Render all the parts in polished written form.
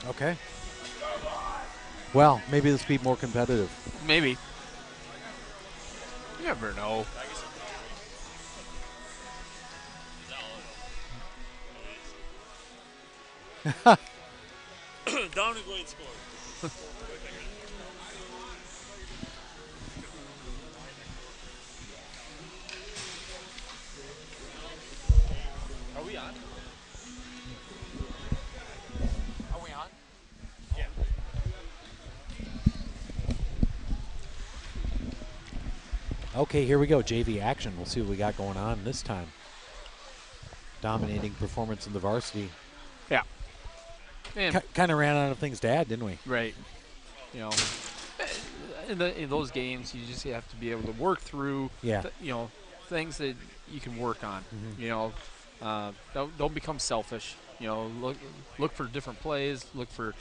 Okay. Well, maybe this will be more competitive. Maybe. You never know. Down and go and score. Are we on? Are we on? Yeah. Okay, here we go. JV action. We'll see what we got going on this time. Dominating performance in the varsity. Yeah. And Kind of ran out of things to add, didn't we? right. You know, in those games, you just have to be able to work through, Yeah. Things that you can work on. Mhm. You know, don't become selfish. You know, look for different plays. Look for,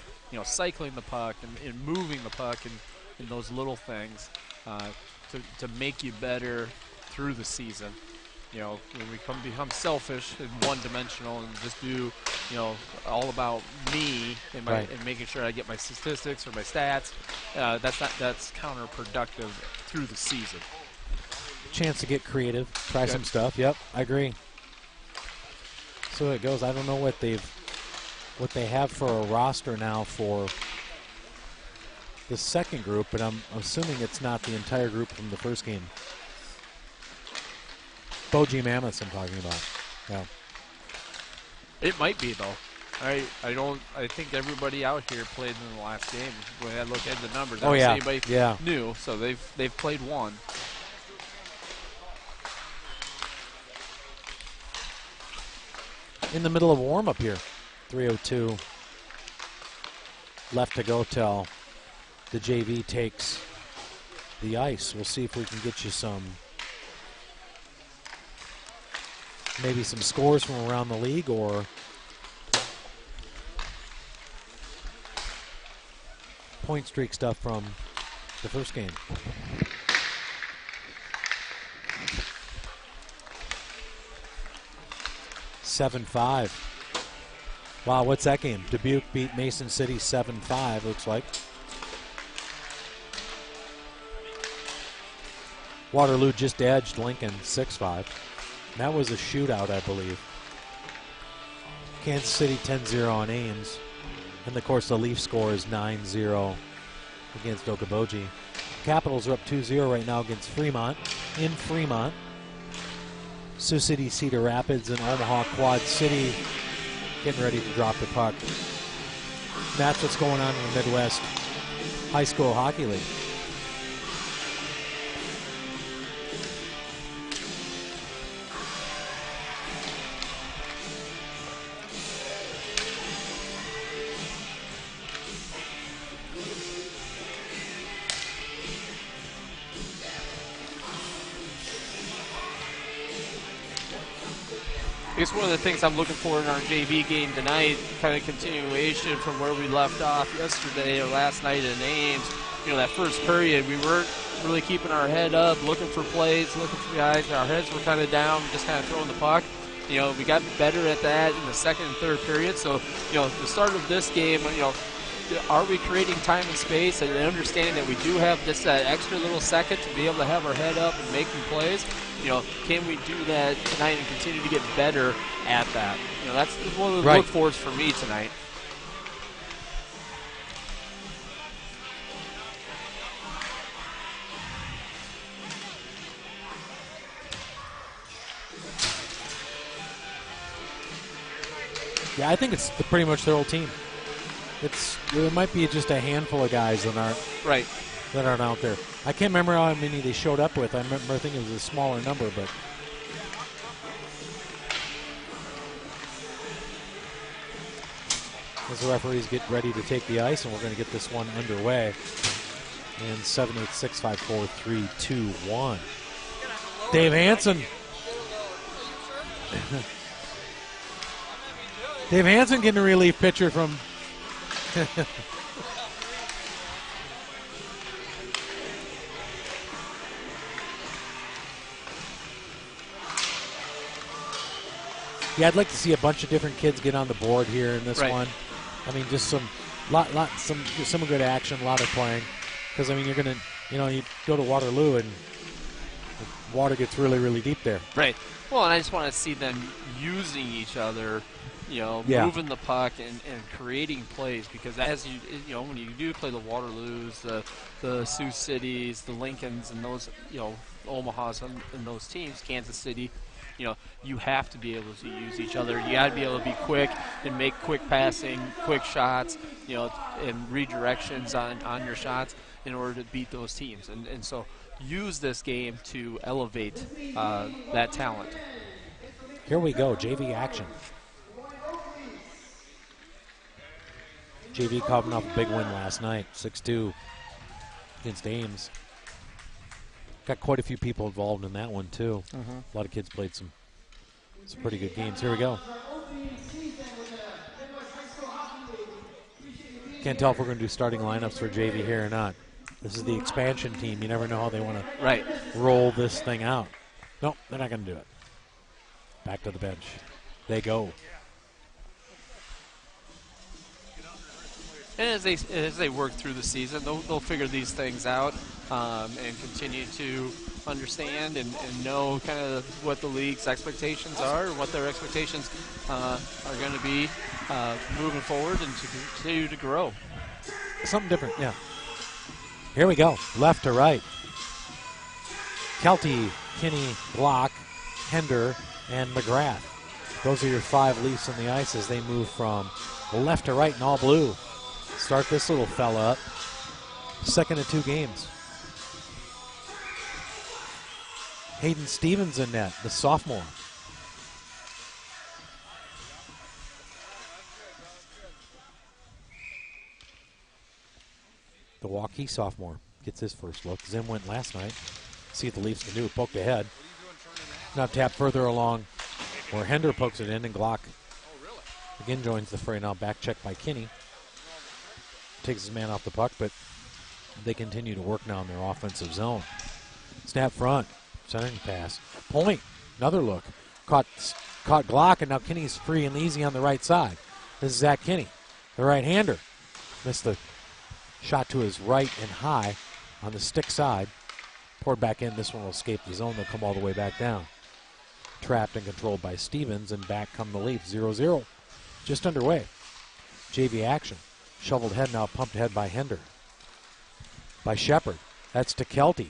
cycling the puck and moving the puck and those little things to make you better through the season. You know, when we become selfish and one-dimensional and just do, all about me and and making sure I get my statistics or my stats, that's counterproductive through the season. Chance to get creative, try some stuff. Yep, I agree. So it goes. I don't know what they have for a roster now for the second group, but I'm assuming it's not the entire group from the first game. Boji Mammoths I'm talking about. Yeah. It might be though. I think everybody out here played in the last game. When I look at the numbers, I don't see anybody new, so they've played one. In the middle of warm up here. 3:02 left to go till the JV takes the ice. We'll see if we can get you maybe some scores from around the league or point streak stuff from the first game. (7-5). Wow, what's that game? Dubuque beat Mason City 7-5, looks like. Waterloo just edged Lincoln 6-5. That was a shootout, I believe. Kansas City 10-0 on Ames. And, of course, the Leaf score is 9-0 against Okoboji. Capitals are up 2-0 right now against Fremont. In Fremont. Sioux City, Cedar Rapids, and Omaha Quad City getting ready to drop the puck. And that's what's going on in the Midwest High School Hockey League. I guess one of the things I'm looking for in our JV game tonight, kind of continuation from where we left off yesterday or last night in Ames. That first period, we weren't really keeping our head up, looking for plays, looking for guys. Our heads were kind of down, just kind of throwing the puck. We got better at that in the second and third period. So, the start of this game, are we creating time and space and understanding that we do have just that extra little second to be able to have our head up and making plays? Can we do that tonight and continue to get better at that? That's one of the look fors for me tonight. Yeah, I think it's pretty much their whole team. There might be just a handful of guys that aren't out there. I can't remember how many they showed up with. I think it was a smaller number, but as the referees get ready to take the ice, and we're going to get this one underway. And 7-8, 6-5, 4, 3, 2, 1. Dave Hansen. Dave Hansen getting a relief pitcher from. Yeah, I'd like to see a bunch of different kids get on the board here in this one. I mean, just some good action, a lot of playing. Because I mean, you're gonna, you go to Waterloo and the water gets really, really deep there. Right. Well, and I just want to see them using each other, moving the puck and creating plays. Because as when you do play the Waterloos, the Sioux Cities, the Lincolns, and those, Omahas and those teams, Kansas City. You have to be able to use each other. You got to be able to be quick and make quick passing, quick shots, and redirections on your shots in order to beat those teams. And so use this game to elevate that talent. Here we go, JV action. JV coming off a big win last night, 6-2 against Ames. Got quite a few people involved in that one, too. A lot of kids played some pretty good games. Here we go. Can't tell if we're going to do starting lineups for JV here or not. This is the expansion team. You never know how they want to roll this thing out. Nope, they're not going to do it. Back to the bench. They go. And as they work through the season, they'll figure these things out and continue to understand and know kind of what the league's expectations are and what their expectations are going to be moving forward and to continue to grow. Something different, yeah. Here we go, left to right. Kelty, Kinney, Block, Hender, and McGrath. Those are your 5 Leafs on the ice as they move from left to right in all blue. Start this little fella up. Second of 2 games. Hayden Stevens in net, the sophomore. The Waukee sophomore gets his first look. Zim went last night. See what the Leafs can do. Poked ahead. Now tapped further along where Hender pokes it in, and Glock again joins the fray. Now back check by Kinney. Takes his man off the puck, but they continue to work now in their offensive zone. Snap front. Centering pass. Point. Another look. Caught Glock, and now Kinney's free and easy on the right side. This is Zach Kinney, the right-hander. Missed the shot to his right and high on the stick side. Poured back in. This one will escape the zone. They'll come all the way back down. Trapped and controlled by Stevens, and back come the Leafs. 0-0. Just underway. JV action. Shoveled head now, pumped ahead by Hender. By Shepard. That's to Kelty.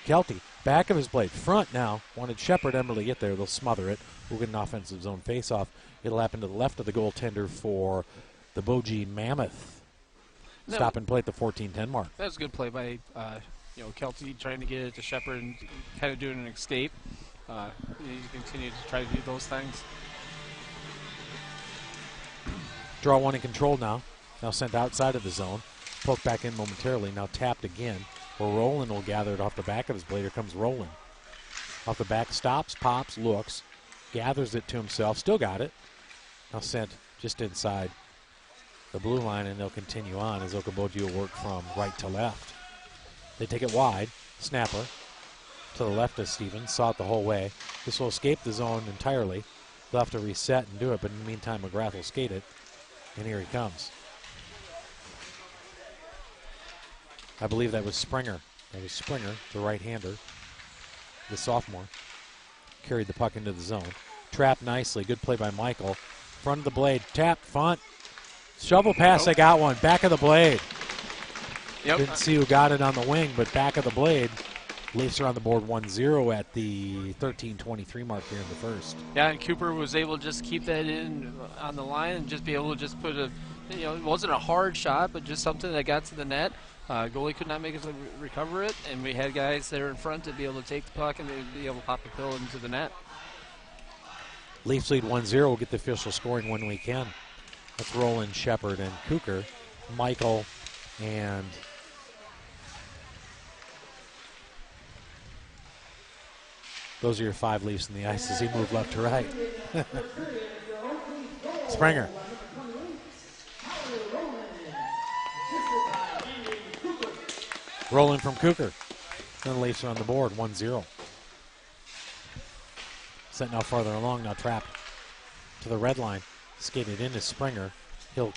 Kelty, back of his blade. Front now. Wanted Shepard, Emmerle to get there. They'll smother it. We'll get an offensive zone face-off. It'll happen to the left of the goaltender for the Boji Mammoth. Stop and play at the 14-10 mark. That was a good play by Kelty, trying to get it to Shepard and kind of doing an escape. You continue to try to do those things. Draw one in control now. Now sent outside of the zone. Poked back in momentarily. Now tapped again. Where Roland will gather it off the back of his blade. Here comes Roland. Off the back, stops, pops, looks. Gathers it to himself. Still got it. Now sent just inside the blue line, and they'll continue on as Okoboji will work from right to left. They take it wide. Snapper to the left of Stevens. Saw it the whole way. This will escape the zone entirely. They'll have to reset and do it, but in the meantime, McGrath will skate it. And here he comes. I believe that was Springer. That was Springer, the right-hander, the sophomore. Carried the puck into the zone. Trapped nicely. Good play by Michael. Front of the blade. Tapped, front. Shovel pass, I got one. Back of the blade. Yep. Didn't see who got it on the wing, but back of the blade. Leafs are on the board 1-0 at the 13:23 mark here in the first. Yeah, and Cooper was able to just keep that in on the line and just be able to just put a, it wasn't a hard shot, but just something that got to the net. Goalie could not make us recover it, and we had guys there in front to be able to take the puck and be able to pop a pill into the net. Leafs lead 1-0. We'll get the official scoring when we can. Let's roll in Shepard and Cooker, Michael, and those are your 5 Leafs in the ice as he moved left to right. Springer. Rolling from Cougar. Then the Leafs are on the board, 1-0. Set now farther along, now trapped to the red line. Skated in is Springer. He'll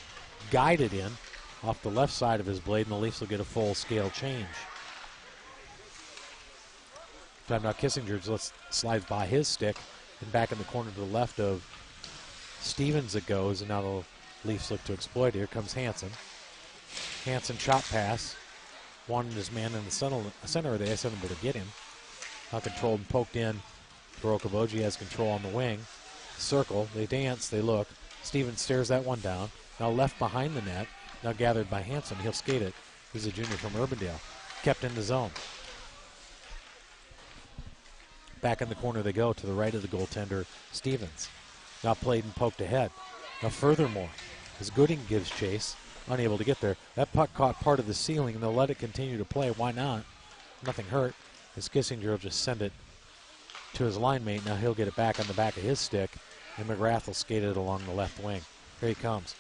guide it in off the left side of his blade, and the Leafs will get a full scale change. Time now Kissinger just slides by his stick, and back in the corner to the left of Stevens it goes, and now the Leafs look to exploit. Here comes Hansen. Hansen chop pass. Wanted his man in the center of the ice, unable to get him. Now controlled and poked in for Okoboji. Has control on the wing. Circle, they dance, they look. Stevens stares that one down. Now left behind the net. Now gathered by Hansen. He'll skate it. He's a junior from Urbandale. Kept in the zone. Back in the corner they go to the right of the goaltender, Stevens. Now played and poked ahead. Now furthermore, as Gooding gives chase, unable to get there. That puck caught part of the ceiling, and they'll let it continue to play. Why not? Nothing hurt. As Kissinger will just send it to his line mate. Now he'll get it back on the back of his stick, and McGrath will skate it along the left wing. Here he comes.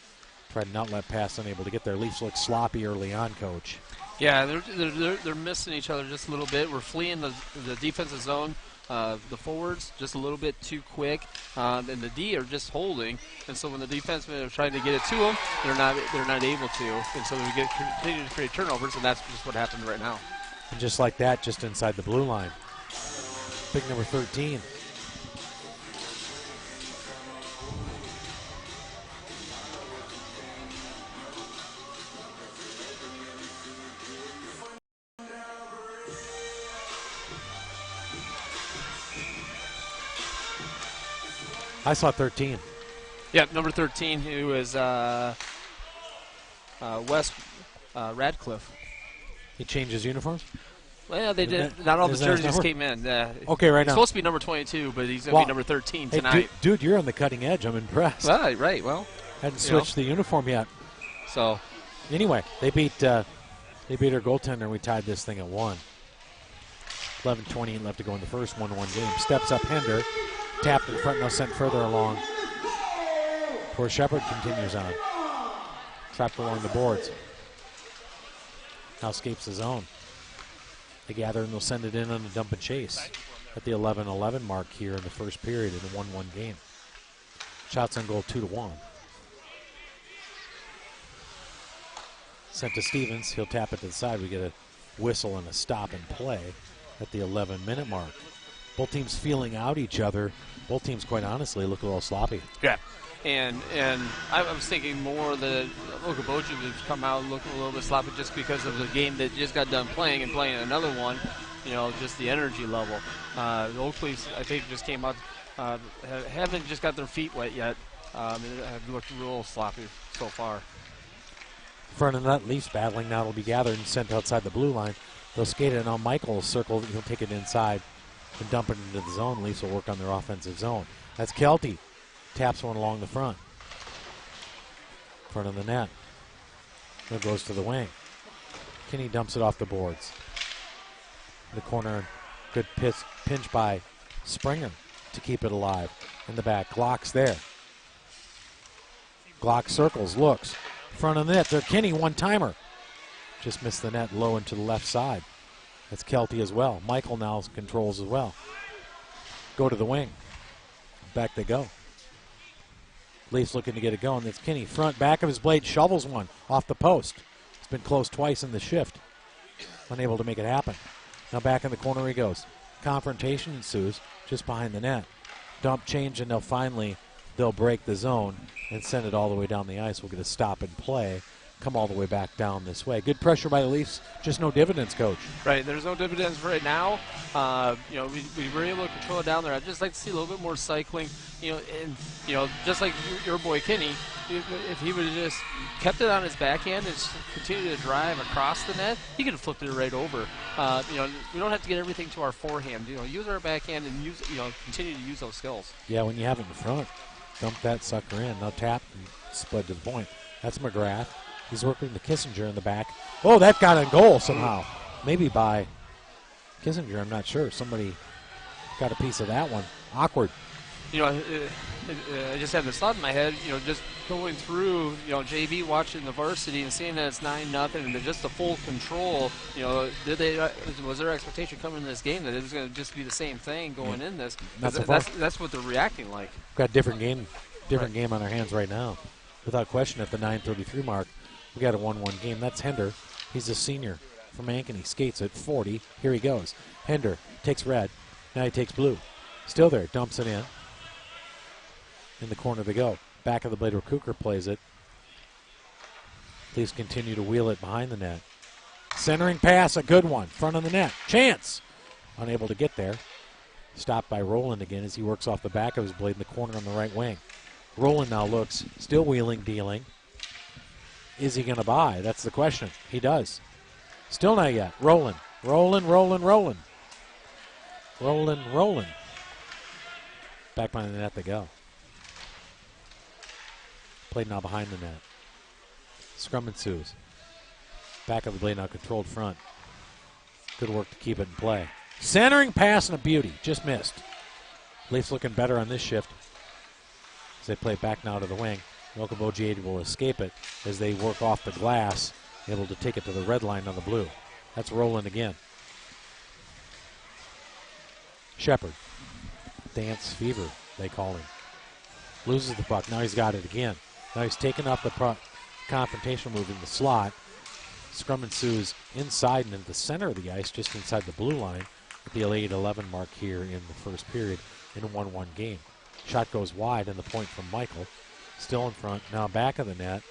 Tried an outlet pass, unable to get there. Leafs look sloppy early on, Coach. Yeah, they're missing each other just a little bit. We're fleeing the defensive zone. The forwards just a little bit too quick, and the D are just holding. And so when the defensemen are trying to get it to them, they're not able to. And so we continue to create turnovers, and that's just what happened right now. And just like that, just inside the blue line, pick number 13. I saw 13. Yeah, number 13, who is Wes Radcliffe. He changed his uniforms? Well, they did. Not all the jerseys came in. Okay, right he's now. Supposed to be number 22, but he's going to be number 13 tonight. Hey, dude, you're on the cutting edge. I'm impressed. Right. Well, hadn't switched the uniform yet. So, anyway, they beat our goaltender, and we tied this thing at 1. 11:28 left to go in the first 1-1 game. Steps up Hender. Tapped in front, now sent further along. Poor Shepard continues on. Trapped along the boards. Now escapes the zone. They gather and they'll send it in on a dump and chase at the 11-11 mark here in the first period in a 1-1 game. Shots on goal 2-1. Sent to Stevens. He'll tap it to the side. We get a whistle and a stop and play at the 11-minute mark. Both teams feeling out each other. Both teams, quite honestly, look a little sloppy. Yeah. And I was thinking more that Okoboji would come out looking a little bit sloppy just because of the game that just got done playing and playing another one. Just the energy level. The Oakleys, I think, just came out, haven't just got their feet wet yet. Have looked real sloppy so far. Front of the net, Leafs battling now. It'll be gathered and sent outside the blue line. They'll skate it. Now Michael will circle. He'll take it inside and dump it into the zone. Leafs will work on their offensive zone. That's Kelty. Taps one along the front. Front of the net. It goes to the wing. Kinney dumps it off the boards. In the corner, good pinch by Springer to keep it alive. In the back, Glock's there. Glock circles, looks. Front of the net, there Kinney, one-timer. Just missed the net low into the left side. That's Kelty as well. Michael now controls as well. Go to the wing. Back they go. Leafs looking to get it going. That's Kinney. Front, back of his blade, shovels one off the post. It's been close twice in the shift. Unable to make it happen. Now back in the corner he goes. Confrontation ensues just behind the net. Dump change, and they'll break the zone and send it all the way down the ice. We'll get a stop and play. Come all the way back down this way. Good pressure by the Leafs, just no dividends, Coach. Right, there's no dividends right now. We were able to control it down there. I'd just like to see a little bit more cycling. Just like your boy Kinney, if he would have just kept it on his backhand and continued to drive across the net, he could have flipped it right over. We don't have to get everything to our forehand. Use our backhand and continue to use those skills. Yeah, when you have it in front, dump that sucker in. Now tap and split to the point. That's McGrath. He's working the Kissinger in the back. Oh, that got on goal somehow. Maybe by Kissinger, I'm not sure. Somebody got a piece of that one. Awkward. I just had this thought in my head, just going through, JV watching the varsity and seeing that it's 9-0 and just the full control. Was their expectation coming in this game that it was going to just be the same thing going in this? That's what they're reacting like. Got a different game on our hands right now. Without question, at the 9:33 mark, we got a 1-1 game. That's Hender. He's a senior from Ankeny. Skates at 40. Here he goes. Hender takes red. Now he takes blue. Still there. Dumps it in. In the corner they go. Back of the blade where Cooker plays it. Leafs continue to wheel it behind the net. Centering pass, a good one. Front of the net. Chance. Unable to get there. Stopped by Roland again as he works off the back of his blade in the corner on the right wing. Roland now looks, still wheeling, dealing. Is he going to buy? That's the question. He does. Still not yet. Roland. Back behind the net they go. Played now behind the net. Scrum ensues. Back of the blade now controlled front. Good work to keep it in play. Centering pass and a beauty. Just missed. Leafs looking better on this shift as they play back now to the wing. Okoboji will escape it as they work off the glass, able to take it to the red line on the blue. That's Roland again. Shepard. Dance fever, they call him. Loses the puck. Now he's got it again. Now he's taken off the confrontation move in the slot. Scrum ensues inside and in the center of the ice, just inside the blue line, at the 8-11 mark here in the first period in a 1-1 game. Shot goes wide, and the point from Michael. Still in front, now back of the net.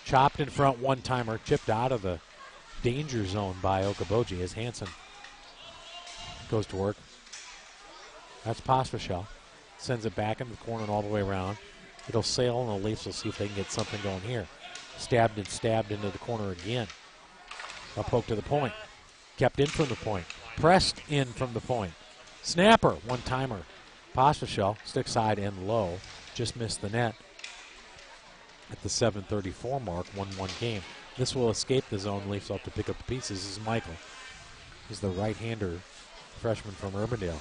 Chopped in front, one-timer, chipped out of the danger zone by Okoboji as Hansen goes to work. That's Pospisil. Sends it back into the corner and all the way around. It'll sail, and the Leafs will see if they can get something going here. Stabbed into the corner again. A poke to the point. Kept in from the point. Pressed in from the point. Snapper, one-timer. Pospisil, stick side and low. Just missed the net at the 7:34 mark, 1-1 game. This will escape the zone. Leafs will have to pick up the pieces. This is Michael. He's the right-hander freshman from Urbandale.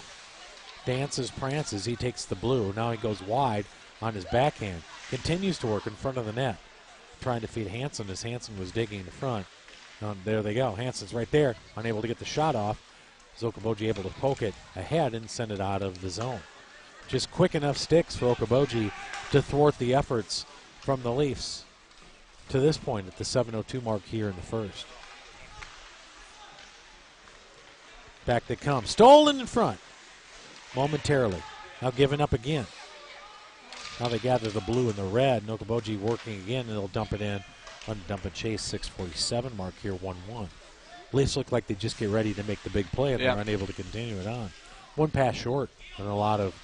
Dances, prances. He takes the blue. Now he goes wide on his backhand. Continues to work in front of the net. Trying to feed Hansen as Hansen was digging in the front. There they go. Hansen's right there. Unable to get the shot off. Okoboji able to poke it ahead and send it out of the zone. Just quick enough sticks for Okoboji to thwart the efforts from the Leafs to this point at the 7:02 mark here in the first. Back they come. Stolen in front momentarily. Now giving up again. Now they gather the blue and the red. And Okoboji working again, and they'll dump it in. Undump and chase, 6:47 mark here, 1-1. Leafs look like they just get ready to make the big play, and they're unable to continue it on. One pass short, and a lot of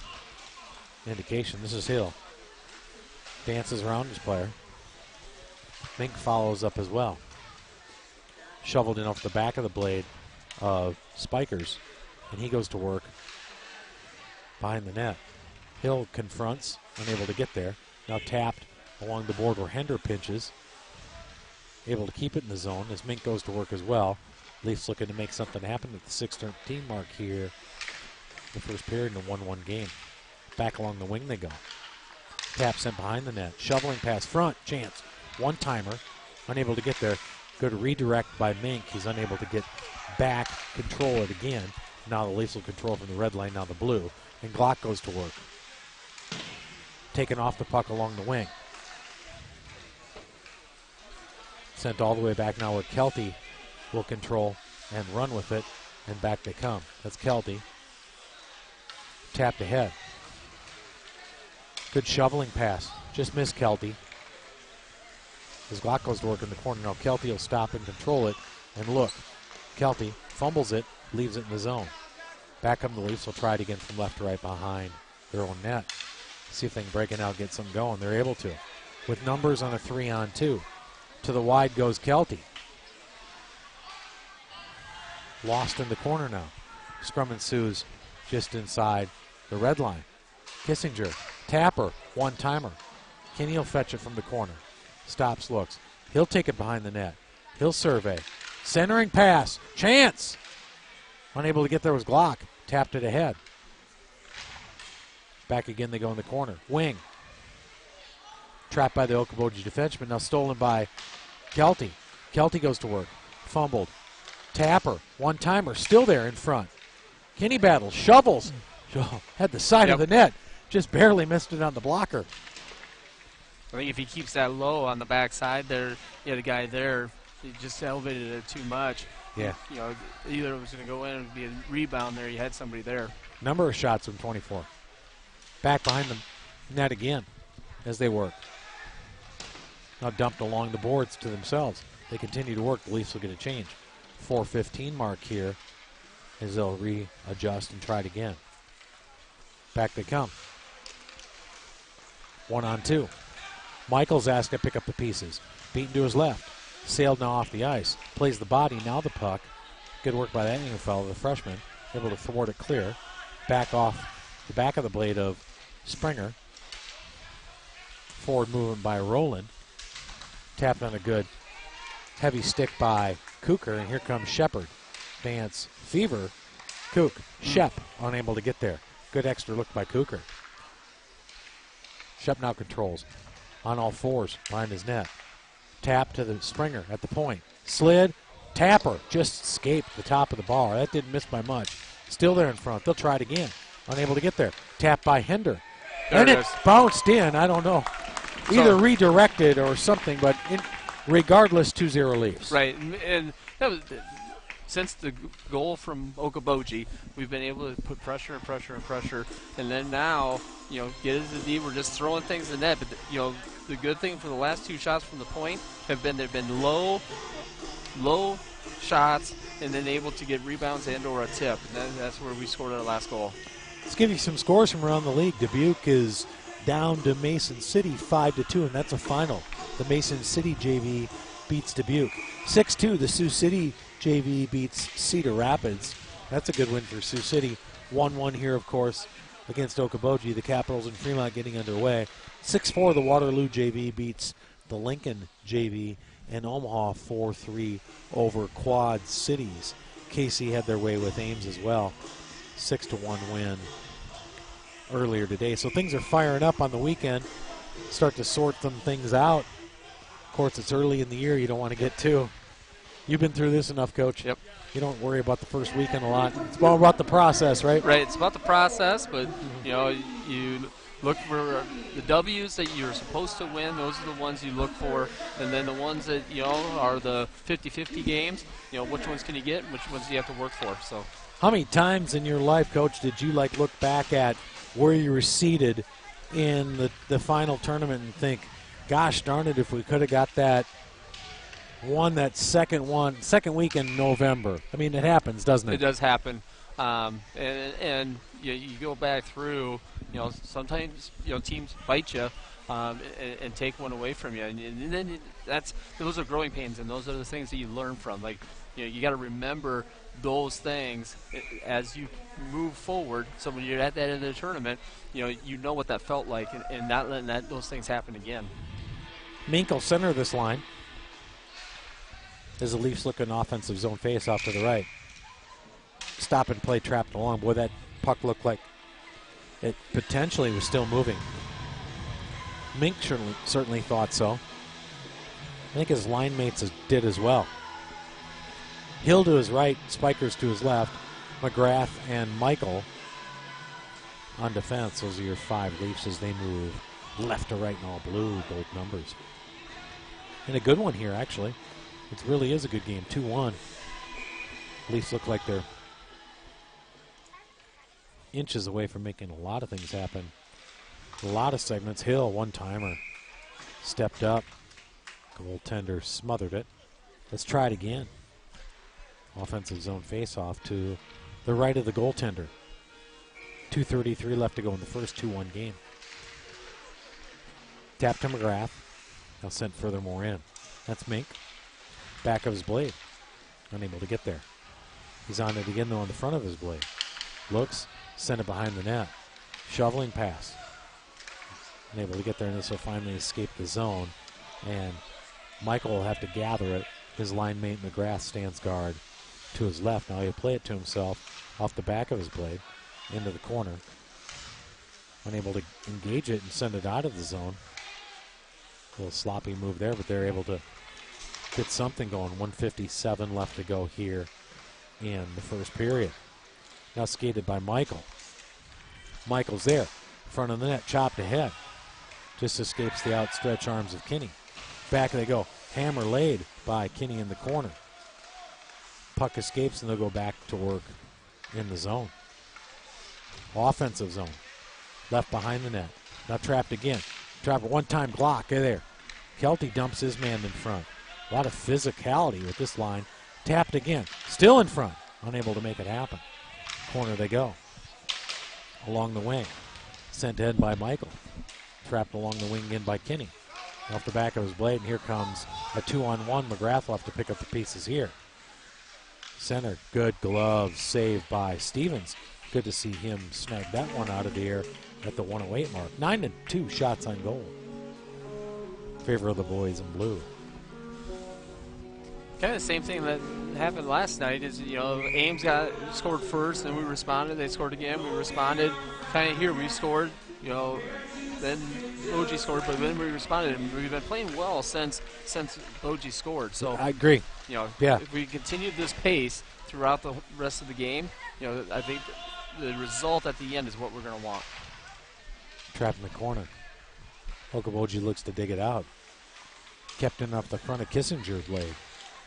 indication. This is Hill. Dances around his player. Mink follows up as well. Shoveled in off the back of the blade of Spikers, and he goes to work behind the net. Hill confronts, unable to get there. Now tapped along the board where Hender pinches. Able to keep it in the zone as Mink goes to work as well. Leafs looking to make something happen at the 6:13 mark here. The first period in a 1-1 game. Back along the wing they go. Tap sent behind the net. Shoveling pass front. Chance. One-timer. Unable to get there. Good redirect by Mink. He's unable to get back. Control it again. Now the Leafs will control from the red line, now the blue. And Glock goes to work. Taken off the puck along the wing. Sent all the way back now where Kelty will control and run with it. And back they come. That's Kelty. Tapped ahead. Good shoveling pass. Just missed Kelty. As Glock goes to work in the corner. Now Kelty will stop and control it. And look. Kelty fumbles it. Leaves it in the zone. Back come the Leafs. Will try it again from left to right behind their own net. See if they can break it out, get something going. They're able to. With numbers on a 3-on-2. To the wide goes Kelty. Lost in the corner now. Scrum ensues just inside the red line. Kissinger. Tapper. One-timer. Kinney will fetch it from the corner. Stops, looks. He'll take it behind the net. He'll survey. Centering pass. Chance. Unable to get there was Glock. Tapped it ahead. Back again, they go in the corner. Wing. Trapped by the Okoboji defenseman. Now stolen by Kelty. Kelty goes to work. Fumbled. Tapper. One-timer. Still there in front. Kinney battles. Shovels. Had the side of the net. Just barely missed it on the blocker. I think if he keeps that low on the backside there, the guy there, he just elevated it too much. Yeah. Either it was going to go in or be a rebound there. You had somebody there. Number of shots from 24. Back behind the net again as they work. Now dumped along the boards to themselves. They continue to work. The Leafs will get a change. 4:15 mark here as they'll readjust and try it again. Back they come. 1-on-2. Michael's asked to pick up the pieces. Beaten to his left. Sailed now off the ice. Plays the body. Now the puck. Good work by that young fellow, the freshman. Able to thwart it clear. Back off the back of the blade of Springer. Forward movement by Rowland. Tapped on a good heavy stick by Kucher, and here comes Shepard. Dance, Fever, Kook, Shep, unable to get there. Good extra look by Kucher. Shep now controls. On all fours, behind his net. Tap to the Springer at the point. Slid, Tapper, just escaped the top of the bar. That didn't miss by much. Still there in front. They'll try it again. Unable to get there. Tap by Hender. And it bounced in. I don't know. Either redirected or something, but regardless, 2-0 Leafs. Right, and that was, since the goal from Okoboji, we've been able to put pressure and pressure and pressure, and then now, get into the D. We're just throwing things in the net. But the good thing for the last two shots from the point they've been low shots, and then able to get rebounds and/or a tip, and that's where we scored our last goal. Let's give you some scores from around the league. Dubuque is down to Mason City 5-2, and that's a final. The Mason City JV beats Dubuque. 6-2, the Sioux City JV beats Cedar Rapids. That's a good win for Sioux City. 1-1 here, of course, against Okoboji. The Capitals and Fremont getting underway. 6-4, the Waterloo JV beats the Lincoln JV, and Omaha 4-3 over Quad Cities. Casey had their way with Ames as well. 6-1 win earlier today. So things are firing up on the weekend. Start to sort some things out. Of course, it's early in the year. You don't want to get too. You've been through this enough, Coach. Yep. You don't worry about the first weekend a lot. It's all about the process, right? Right. It's about the process, but, you look for the W's that you're supposed to win. Those are the ones you look for. And then the ones that, are the 50-50 games, which ones can you get and which ones do you have to work for. So, how many times in your life, Coach, did you look back at where you were seated in the final tournament and think, gosh darn it, if we could have got that second week in November. I mean, it happens, doesn't it? It does happen. And you go back through, sometimes, teams bite you and take one away from you. And then those are growing pains, and those are the things that you learn from. You got to remember those things as you move forward. So when you're at that end of the tournament, you know what that felt like, and not letting those things happen again. Mink will center this line as the Leafs look an offensive zone face off to the right. Stop and play trapped along. Boy, that puck looked like it potentially was still moving. Mink certainly thought so. I think his line mates did as well. Hill to his right, Spikers to his left. McGrath and Michael on defense. Those are your 5 Leafs as they move left to right in all blue, both numbers. And a good one here, actually. It really is a good game, 2-1. Leafs look like they're inches away from making a lot of things happen. A lot of segments. Hill, one-timer, stepped up. Goaltender smothered it. Let's try it again. Offensive zone face-off to the right of the goaltender. 2:33 left to go in the first 2-1 game. Tap to McGrath. Now sent furthermore in. That's Mink. Back of his blade. Unable to get there. He's on it again, though, on the front of his blade. Looks, sent it behind the net. Shoveling pass. Unable to get there, and this will finally escape the zone. And Michael will have to gather it. His line mate McGrath stands guard to his left. Now he'll play it to himself off the back of his blade into the corner. unable to engage it and send it out of the zone. A little sloppy move there, but they're able to get something going. 1:57 left to go here in the first period. Now skated by Michael. Michael's there, front of the net, chopped ahead. Just escapes the outstretched arms of Kinney. Back they go. Hammer laid by Kinney in the corner. Puck escapes and they'll go back to work in the zone. Offensive zone. Left behind the net. Now trapped again. Trapped a one-time block. There. Kelty dumps his man in front. A lot of physicality with this line. Tapped again. Still in front. Unable to make it happen. Corner they go. Along the wing. Sent in by Michael. Trapped along the wing again by Kinney. Off the back of his blade, and here comes a 2-on-1. McGrath will have to pick up the pieces here. Center, good glove save by Stevens. Good to see him snag that one out of the air at the 108 mark. 9-2 shots on goal. Favor of the boys in blue. Kind of the same thing that happened last night is, Ames scored first, and we responded. They scored again. We responded. Kind of here, we scored, then Boji scored, but then we responded, and we've been playing well since Boji scored. So I agree. If we continue this pace throughout the rest of the game, I think the result at the end is what we're going to want. Trapped in the corner. Okoboji looks to dig it out. Kept in off the front of Kissinger's blade.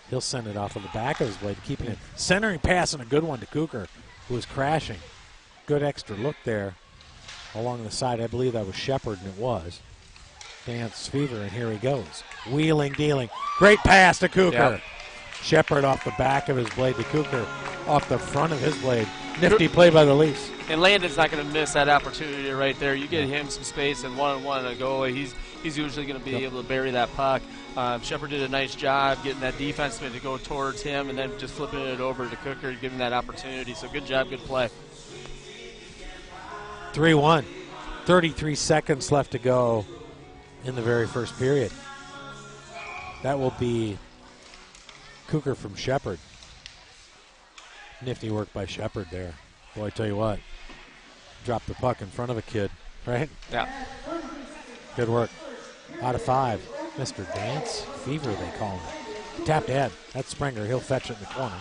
He'll send it off of the back of his blade, keeping it. Centering pass and a good one to Cooker, who was crashing. Good extra look there along the side. I believe that was Shepard, and it was. Dance Fever, and here he goes. Wheeling, dealing. Great pass to Cooker. Yep. Shepard off the back of his blade to Cooker, off the front of his blade. Nifty play by the Leafs. And Landon's not going to miss that opportunity right there. You get him some space and one-on-one and a goalie. He's usually going to be able to bury that puck. Shepard did a nice job getting that defenseman to go towards him and then just flipping it over to Cooker, giving that opportunity. So good job, good play. 3-1. 33 seconds left to go in the very first period. That will be Cooker from Shepard. Nifty work by Shepard there. Boy, I tell you what. Drop the puck in front of a kid, right? Yeah. Good work. Out of 5. Mr. Dance Fever, they call him. Tapped ahead. That's Springer. He'll fetch it in the corner.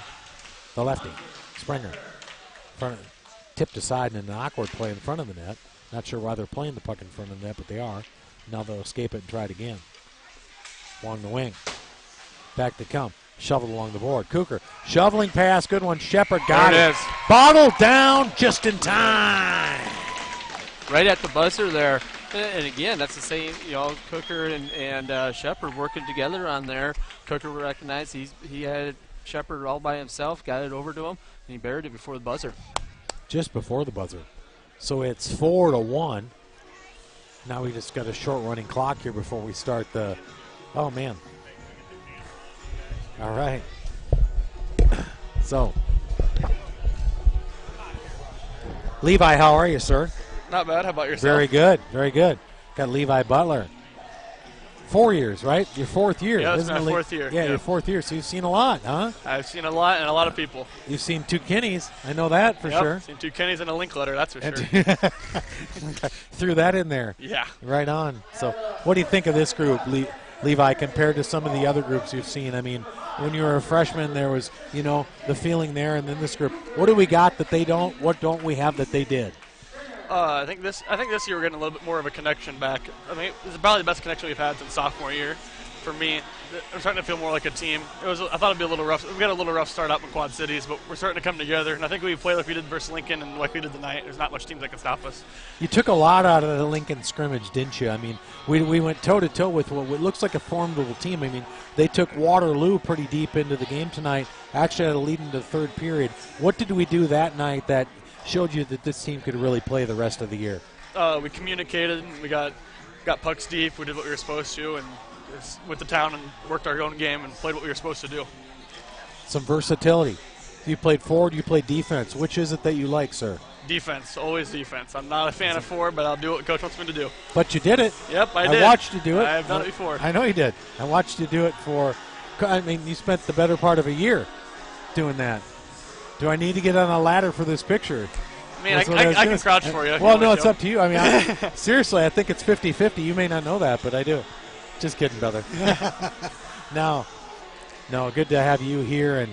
The lefty. Springer. Tipped aside in an awkward play in front of the net. Not sure why they're playing the puck in front of the net, but they are. Now they'll escape it and try it again. Along the wing. Back to come. Shoveled along the board. Cooker. Shoveling pass. Good one. Shepard got there it. Bottled down just in time. Right at the buzzer there. And again, that's the same, Cooker and Shepard working together on there. Cooker recognized he had Shepard all by himself, got it over to him, and he buried it before the buzzer. Just before the buzzer. So it's 4-1. Now we just got a short running clock here before we start the, oh man. All right. So, Levi, how are you, sir? Not bad. How about yourself? Very good. Very good. Got Levi Butler. 4 years, right? Your fourth year. Yeah, this is my fourth year. Yeah, your fourth year. So you've seen a lot, huh? I've seen a lot and a lot of people. You've seen 2 Kinnys. I know that for sure. Seen 2 Kennys and a link letter, that's for sure. Threw that in there. Yeah. Right on. So what do you think of this group, Levi, compared to some of the other groups you've seen? I mean, when you were a freshman, there was, the feeling there, and then this group. What do we got that they don't? What don't we have that they did? I think this year we're getting a little bit more of a connection back. I mean, this is probably the best connection we've had since sophomore year. For me, I'm starting to feel more like a team. I thought it'd be a little rough. We got a little rough start out in Quad Cities, but we're starting to come together. And I think we play like we did versus Lincoln and like we did tonight. There's not much teams that can stop us. You took a lot out of the Lincoln scrimmage, didn't you? I mean, we went toe-to-toe with what looks like a formidable team. I mean, they took Waterloo pretty deep into the game tonight. Actually had a lead into the third period. What did we do that night that showed you that this team could really play the rest of the year? We communicated. We got pucks deep. We did what we were supposed to, and with the town and worked our own game and played what we were supposed to do. Some versatility. You played forward, you played defense. Which is it that you like, sir? Defense, always defense. I'm not a fan of forward, but I'll do what Coach wants me to do. But you did it. Yep, I did. I watched you do it. I've done it before. I know you did. I watched you do it you spent the better part of a year doing that. Do I need to get on a ladder for this picture? I mean, That's what was I can gonna crouch say. for you. if Well, you no, want it's to. up to you. I mean, seriously, I think it's 50-50. You may not know that, but I do. Just kidding, brother. No, good to have you here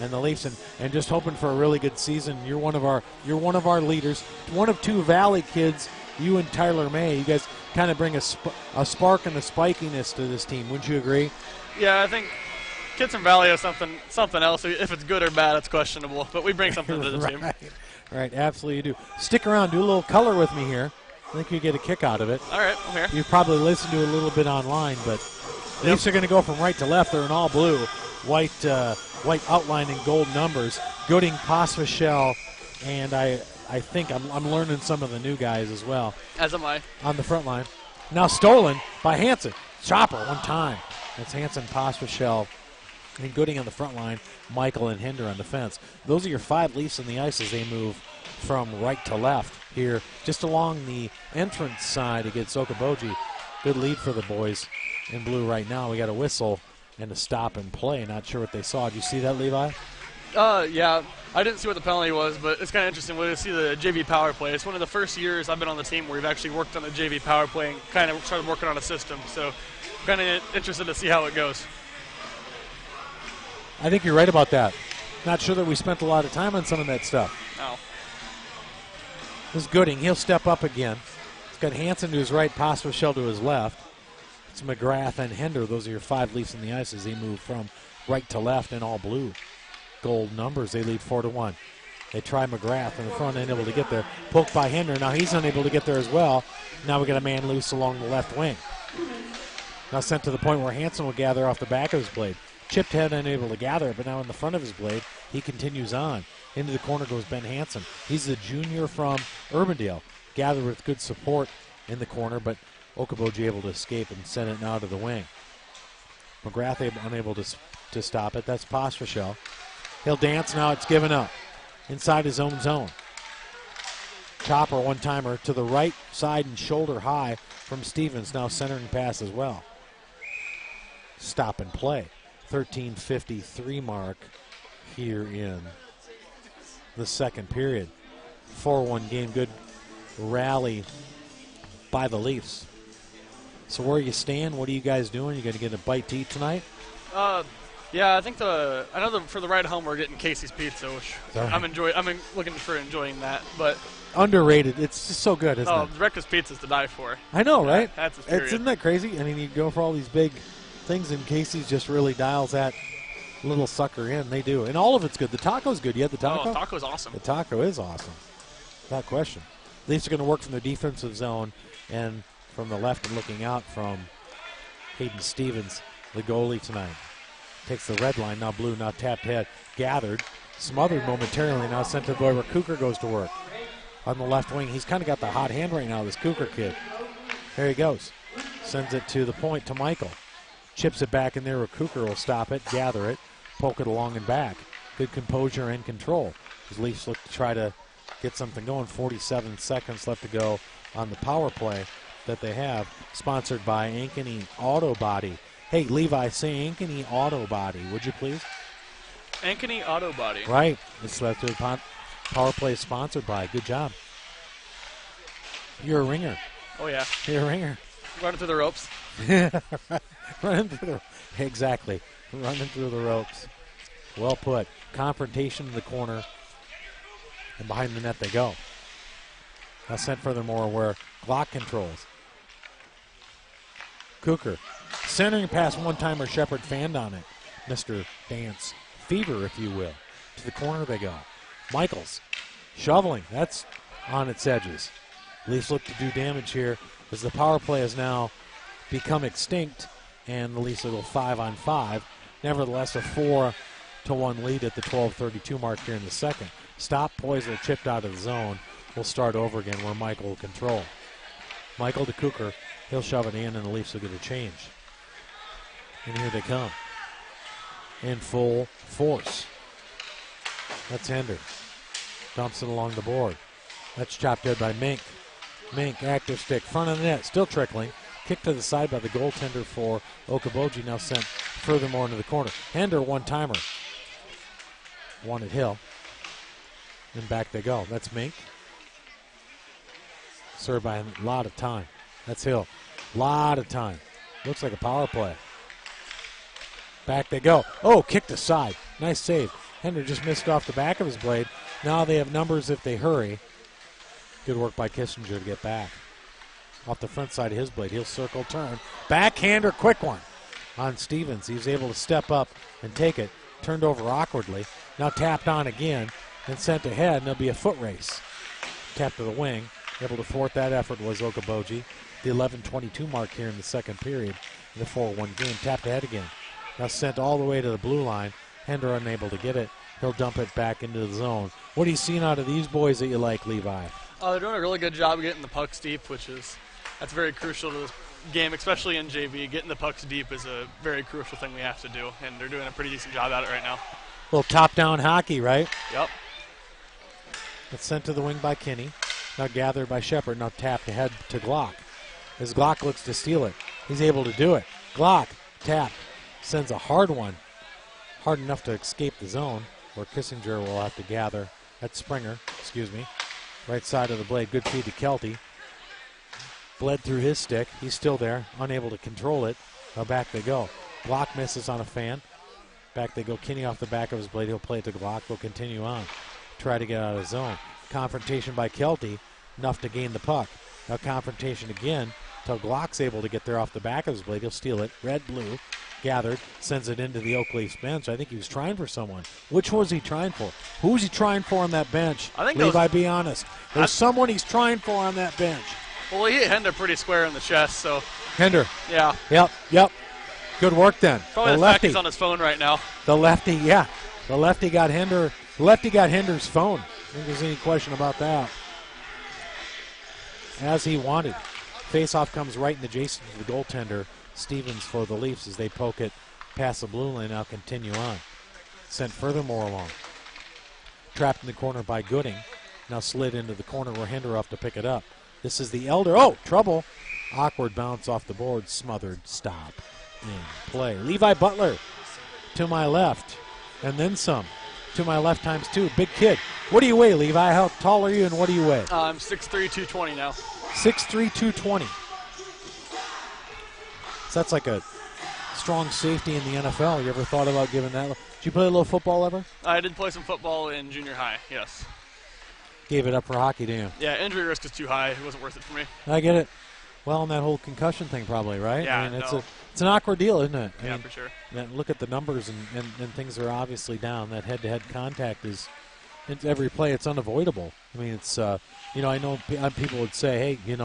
and the Leafs and just hoping for a really good season. You're one of our leaders, one of two Valley kids. You and Tyler May, you guys kind of bring a spark and a spikiness to this team. Wouldn't you agree? Yeah, I think Kitson Valley has something else. If it's good or bad, it's questionable. But we bring something to the team. Right, absolutely you do. Stick around, do a little color with me here. I think you get a kick out of it. All right, I'm here. You've probably listened to it a little bit online, but Leafs are going to go from right to left. They're in all blue, white outline and gold numbers. Gooding, Pasfashel, and I think I'm learning some of the new guys as well. As am I. On the front line. Now stolen by Hansen. Chopper one time. That's Hansen, Pasfashel, and Gooding on the front line. Michael and Hinder on defense. Those are your 5 Leafs on the ice as they move from right to left here, just along the entrance side against Okoboji. Good lead for the boys in blue right now. We got a whistle and a stop and play. Not sure what they saw. Did you see that, Levi? Yeah, I didn't see what the penalty was, but it's kind of interesting when you see the JV power play. It's one of the first years I've been on the team where we've actually worked on the JV power play and kind of started working on a system. So kind of interested to see how it goes. I think you're right about that. Not sure that we spent a lot of time on some of that stuff. No. This is Gooding. He'll step up again. He's got Hansen to his right, Pasfashel to his left. It's McGrath and Hinder. Those are your 5 Leafs in the ice as they move from right to left in all blue. Gold numbers. They lead 4-1. They try McGrath in the front, unable to get there. Poked by Hinder. Now he's unable to get there as well. Now we got a man loose along the left wing. Now sent to the point where Hansen will gather off the back of his blade. Chipped head unable to gather, but now in the front of his blade, he continues on. Into the corner goes Ben Hansen. He's the junior from Urbandale. Gathered with good support in the corner, but Okoboji able to escape and send it now to the wing. McGrath unable to stop it. That's Pasfashel. He'll dance now. It's given up. Inside his own zone. Chopper, one-timer to the right side and shoulder high from Stevens. Now centering pass as well. Stop and play. 13:53 mark here in the second period. 4-1 game. Good rally by the Leafs. So where are you staying? What are you guys doing? You going to get a bite to eat tonight? Yeah, I think for the ride home we're getting Casey's Pizza, which I'm looking for enjoying that. But underrated. It's just so good, isn't it? Breakfast pizza's to die for. I know, right? Isn't that crazy? I mean, you go for all these big things, and Casey's just really dials that little sucker in. They do, and all of it's good. The taco's good. You had the taco? Oh, taco's awesome. The taco is awesome, without question. Leafs are going to work from their defensive zone and from the left and looking out from Hayden Stevens, the goalie tonight. Takes the red line, now blue, now tapped head. Gathered, smothered momentarily, now sent to the boy where Cooker goes to work. On the left wing, he's kind of got the hot hand right now, this Cooker kid. There he goes. Sends it to the point to Michael. Chips it back in there where Cooker will stop it, gather it, poke it along and back. Good composure and control. As Leafs look to try to get something going. 47 seconds left to go on the power play that they have. Sponsored by Ankeny Auto Body. Hey, Levi, say Ankeny Auto Body, would you please? Ankeny Auto Body. Right. This left to power play is sponsored by. Good job. You're a ringer. Oh, yeah. You're a ringer. Running through the ropes. Running through exactly. Running through the ropes. Well put. Confrontation in the corner. And behind the net they go. Now sent furthermore where Glock controls. Cooker. Centering pass one-timer. Shepard fanned on it. Mr. Dance Fever, if you will. To the corner they go. Michaels. Shoveling. That's on its edges. Leafs look to do damage here as the power play has now become extinct, and the Leafs will go 5-on-5. Nevertheless, a 4-1 lead at the 12:32 mark here in the second. Stop, Poisel chipped out of the zone. We'll start over again where Michael will control. Michael to Cooker. He'll shove it in, and the Leafs will get a change. And here they come. In full force. That's Hinder. Dumps it along the board. That's chopped dead by Mink. Mink, active stick, front of the net, still trickling. Kick to the side by the goaltender for Okoboji, now sent furthermore into the corner. Hinder, one-timer. Wanted Hill. And back they go. That's Mink. Served by a lot of time. That's Hill. Lot of time. Looks like a power play. Back they go. Oh, kicked aside. Nice save. Hender just missed off the back of his blade. Now they have numbers if they hurry. Good work by Kissinger to get back. Off the front side of his blade. He'll circle, turn. Backhander, quick one on Stevens. He was able to step up and take it. Turned over awkwardly. Now tapped on again and sent ahead, and there'll be a foot race. Tap to the wing. Able to thwart that effort was Okoboji. The 11:22 mark here in the second period in the 4-1 game. Tapped ahead again. Now sent all the way to the blue line. Hender unable to get it. He'll dump it back into the zone. What are you seeing out of these boys that you like, Levi? They're doing a really good job getting the pucks deep, that's very crucial to this game, especially in JV. Getting the pucks deep is a very crucial thing we have to do, and they're doing a pretty decent job at it right now. Little top-down hockey, right? Yep. It's sent to the wing by Kinney. Now gathered by Shepard. Now tapped ahead to Glock. As Glock looks to steal it, he's able to do it. Glock, tap, sends a hard one. Hard enough to escape the zone, where Kissinger will have to gather. That's Springer, right side of the blade. Good feed to Kelty. Bled through his stick. He's still there, unable to control it. Now back they go. Glock misses on a fan. Back they go. Kinney off the back of his blade. He'll play it to Glock. They'll continue on. Try to get out of the zone. Confrontation by Kelty. Enough to gain the puck. Now confrontation again until Glock's able to get there off the back of his blade. He'll steal it. Red, blue. Gathered. Sends it into the Oak Leafs bench. I think he was trying for someone. Which was he trying for? Who was he trying for on that bench? I think Levi, be honest. There's someone he's trying for on that bench. Well, he hit Hender pretty square in the chest, so. Hender. Yeah. Yep. Good work then. Probably the fact he's on his phone right now. The lefty, yeah. The lefty got Hender's phone. I don't think there's any question about that. As he wanted. Faceoff comes right in adjacent to the goaltender. Stevens for the Leafs as they poke it past the blue line. Now continue on. Sent furthermore along. Trapped in the corner by Gooding. Now slid into the corner where Hender off to pick it up. This is the Elder. Oh, trouble. Awkward bounce off the board. Smothered. Stop. In play. Levi Butler to my left. And then some. To my left times two. Big kid. What do you weigh, Levi? How tall are you and what do you weigh? I'm 6'3", 220 now. 6'3", 220. So that's like a strong safety in the NFL. You ever thought about giving that? Did you play a little football ever? I did play some football in junior high, yes. Gave it up for hockey, didn't you? Yeah, injury risk is too high. It wasn't worth it for me. I get it. Well, and that whole concussion thing probably, right? Yeah, I mean, it's an awkward deal, isn't it? Yeah, for sure. Look at the numbers, and things are obviously down. That head-to-head contact is, it's every play, it's unavoidable. I mean, it's, I know people would say, hey,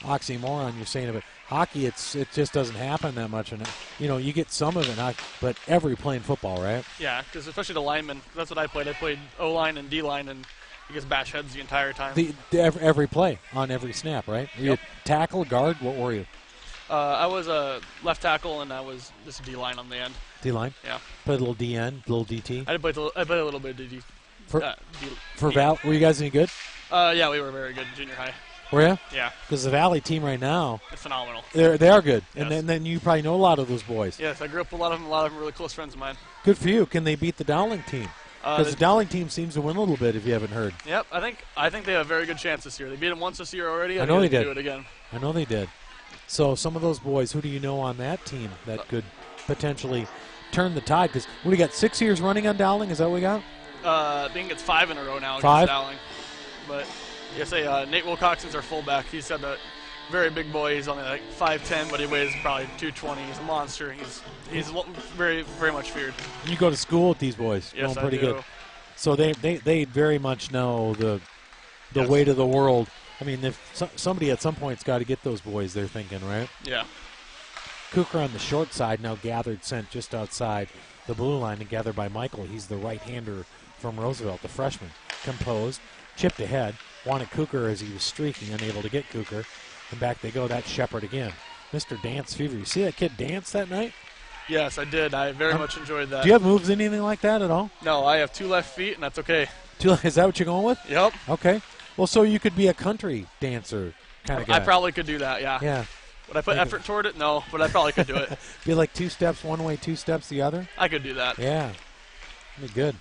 oxymoron, you're saying, but hockey, it just doesn't happen that much. And, you get some of it, but every play in football, right? Yeah, because especially the linemen, that's what I played. I played O-line and D-line, and you just bash heads the entire time. Every play on every snap, right? Were you tackle, guard? What were you? I was a left tackle, and I was just D-line on the end. D-line? Yeah. Played a little DN, a little DT? I played a little bit of DT. For Val, were you guys any good? Yeah, we were very good in junior high. Were you? Yeah. Because the Valley team right now, it's phenomenal. They are good, Yes. and then you probably know a lot of those boys. Yes, I grew up with a lot of them. A lot of them really close friends of mine. Good for you. Can they beat the Dowling team? Because the Dowling team seems to win a little bit. If you haven't heard. Yep, I think they have a very good chance this year. They beat them once this year already. I know they did. Do it again. I know they did. So some of those boys, who do you know on that team that could potentially turn the tide? Because we got 6 years running on Dowling. Is that what we got? I think it's 5 in a row now 5? against Dowling. But you say Nate Wilcoxon's our fullback. He's a very big boy. He's only like 5'10", but he weighs probably 220. He's a monster. He's very, very much feared. You go to school with these boys. Yes, pretty I do. good. So they very much know the weight of the world. I mean, if somebody at some point's got to get those boys, they're thinking, right? Yeah. Cooker on the short side, now gathered, sent just outside the blue line and gathered by Michael. He's the right-hander from Roosevelt, the freshman. Composed, chipped ahead, wanted Cooker as he was streaking, unable to get Cooker. And back they go. That's Shepard again. Mr. Dance Fever. You see that kid dance that night? Yes, I did. I very much enjoyed that. Do you have moves anything like that at all? No, I have 2 left feet, and that's okay. Is that what you're going with? Yep. Okay. Well, so you could be a country dancer kind of guy. I probably could do that, yeah. Yeah. Would I put effort toward it? No, but I probably could do it. Be like 2 steps one way, 2 steps the other? I could do that. Yeah. That'd be good.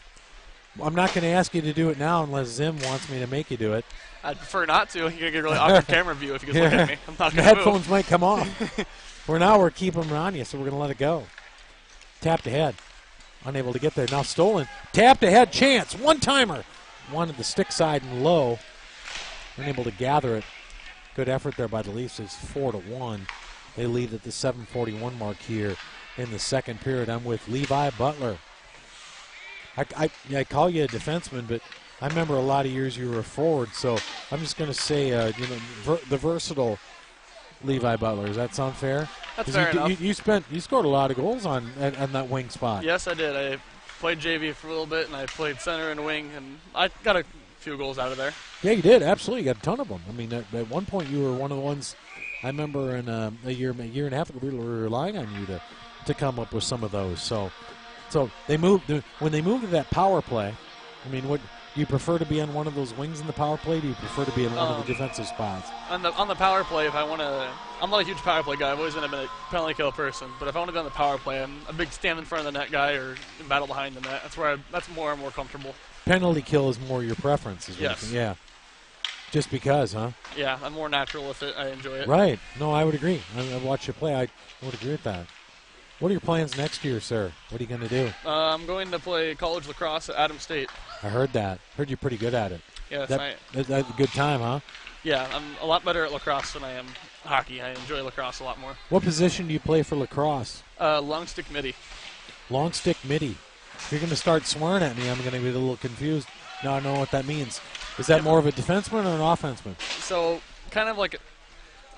I'm not going to ask you to do it now unless Zim wants me to make you do it. I'd prefer not to. You're going to get a really awkward camera view if you can look at me. I'm not The going to headphones might come off. For now, we're keeping them on you, so we're going to let it go. Tapped ahead. Unable to get there. Now stolen. Tapped ahead. Chance. One-timer. One at the stick side and low. Unable to gather it. Good effort there by the Leafs. It's 4-1. They lead at the 7:41 mark here in the second period. I'm with Levi Butler. I call you a defenseman, but I remember a lot of years you were a forward, so I'm just going to say, the versatile Levi Butler. Does that sound fair? That's fair enough. You scored a lot of goals on that wing spot. Yes, I did. I played JV for a little bit, and I played center and wing, and I got a few goals out of there. Yeah, you did. Absolutely. You got a ton of them. I mean, at one point you were one of the ones, I remember in a year and a half ago, we were relying on you to come up with some of those. So they moved, when they moved to that power play, I mean, what do you prefer to be on one of those wings in the power play? Do you prefer to be in one of the defensive spots? On the power play, if I want to, I'm not a huge power play guy. I've always been a penalty kill person. But if I want to be on the power play, I'm a big stand in front of the net guy or in battle behind the net. That's more comfortable. Penalty kill is more your preference, is what yes. Yeah. Just because, huh? Yeah, I'm more natural with it. I enjoy it. Right. No, I would agree. I watched you play. I would agree with that. What are your plans next year, sir? What are you going to do? I'm going to play college lacrosse at Adams State. I heard that. Heard you're pretty good at it. Yes, That's a good time, huh? Yeah, I'm a lot better at lacrosse than I am hockey. I enjoy lacrosse a lot more. What position do you play for lacrosse? Long stick midi. Long stick midi. If you're going to start swearing at me, I'm going to be a little confused. Now I know what that means. Is that more of a defenseman or an offenseman? So, kind of like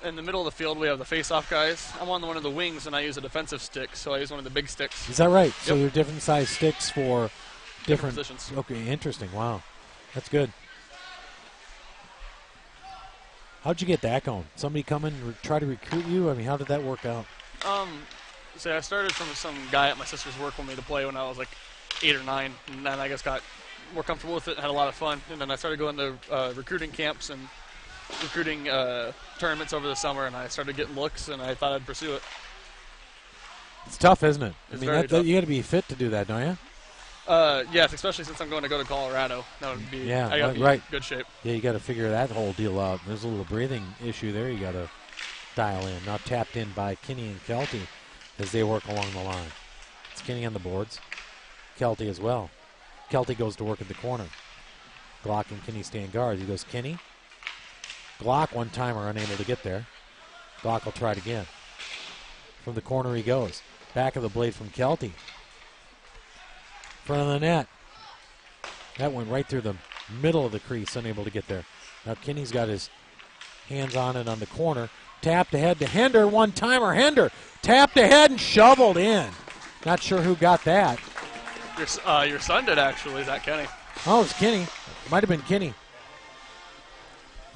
in the middle of the field, we have the face-off guys. I'm on one of the wings, and I use a defensive stick, so I use one of the big sticks. Is that right? Yep. So they're different size sticks for different positions. Okay, interesting. Wow. That's good. How'd you get that going? Somebody come in and try to recruit you? I mean, how did that work out? So I started from some guy at my sister's work wanted me to play when I was like 8 or 9, and then I just got more comfortable with it and had a lot of fun. And then I started going to recruiting camps and recruiting tournaments over the summer, and I started getting looks, and I thought I'd pursue it. It's tough, isn't it? It's I very mean, tough. you got to be fit to do that, don't you? Yes, especially since I'm going to go to Colorado. That would be I gotta be right. in good shape. Yeah, you got to figure that whole deal out. There's a little breathing issue there you got to dial in. Now tapped in by Kinney and Kelty as they work along the line. It's Kinney on the boards. Kelty as well. Kelty goes to work at the corner. Glock and Kinney stand guards. He goes Kinney. Glock one-timer unable to get there. Glock will try it again. From the corner he goes. Back of the blade from Kelty. Front of the net. That went right through the middle of the crease, unable to get there. Now Kinney's got his hands on it on the corner. Tapped ahead to Hender, one-timer. Hender tapped ahead and shoveled in. Not sure who got that. Your son did, actually. Is that Kenny? Oh, it was Kinney. It might have been Kinney.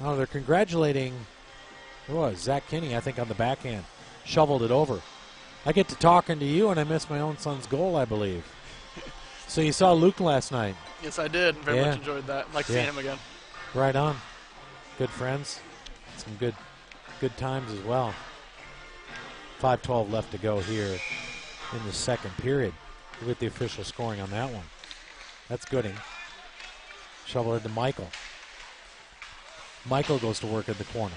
Oh, they're congratulating, who was Zach Kinney, I think, on the backhand. Shoveled it over. I get to talking to you, and I missed my own son's goal, I believe. So you saw Luke last night. Yes, I did. Very much enjoyed that. Like seeing him again. Right on. Good friends. Some good times as well. 5:12 left to go here in the second period. We'll get the official scoring on that one. That's Gooding. Shovel it to Michael. Michael goes to work at the corner.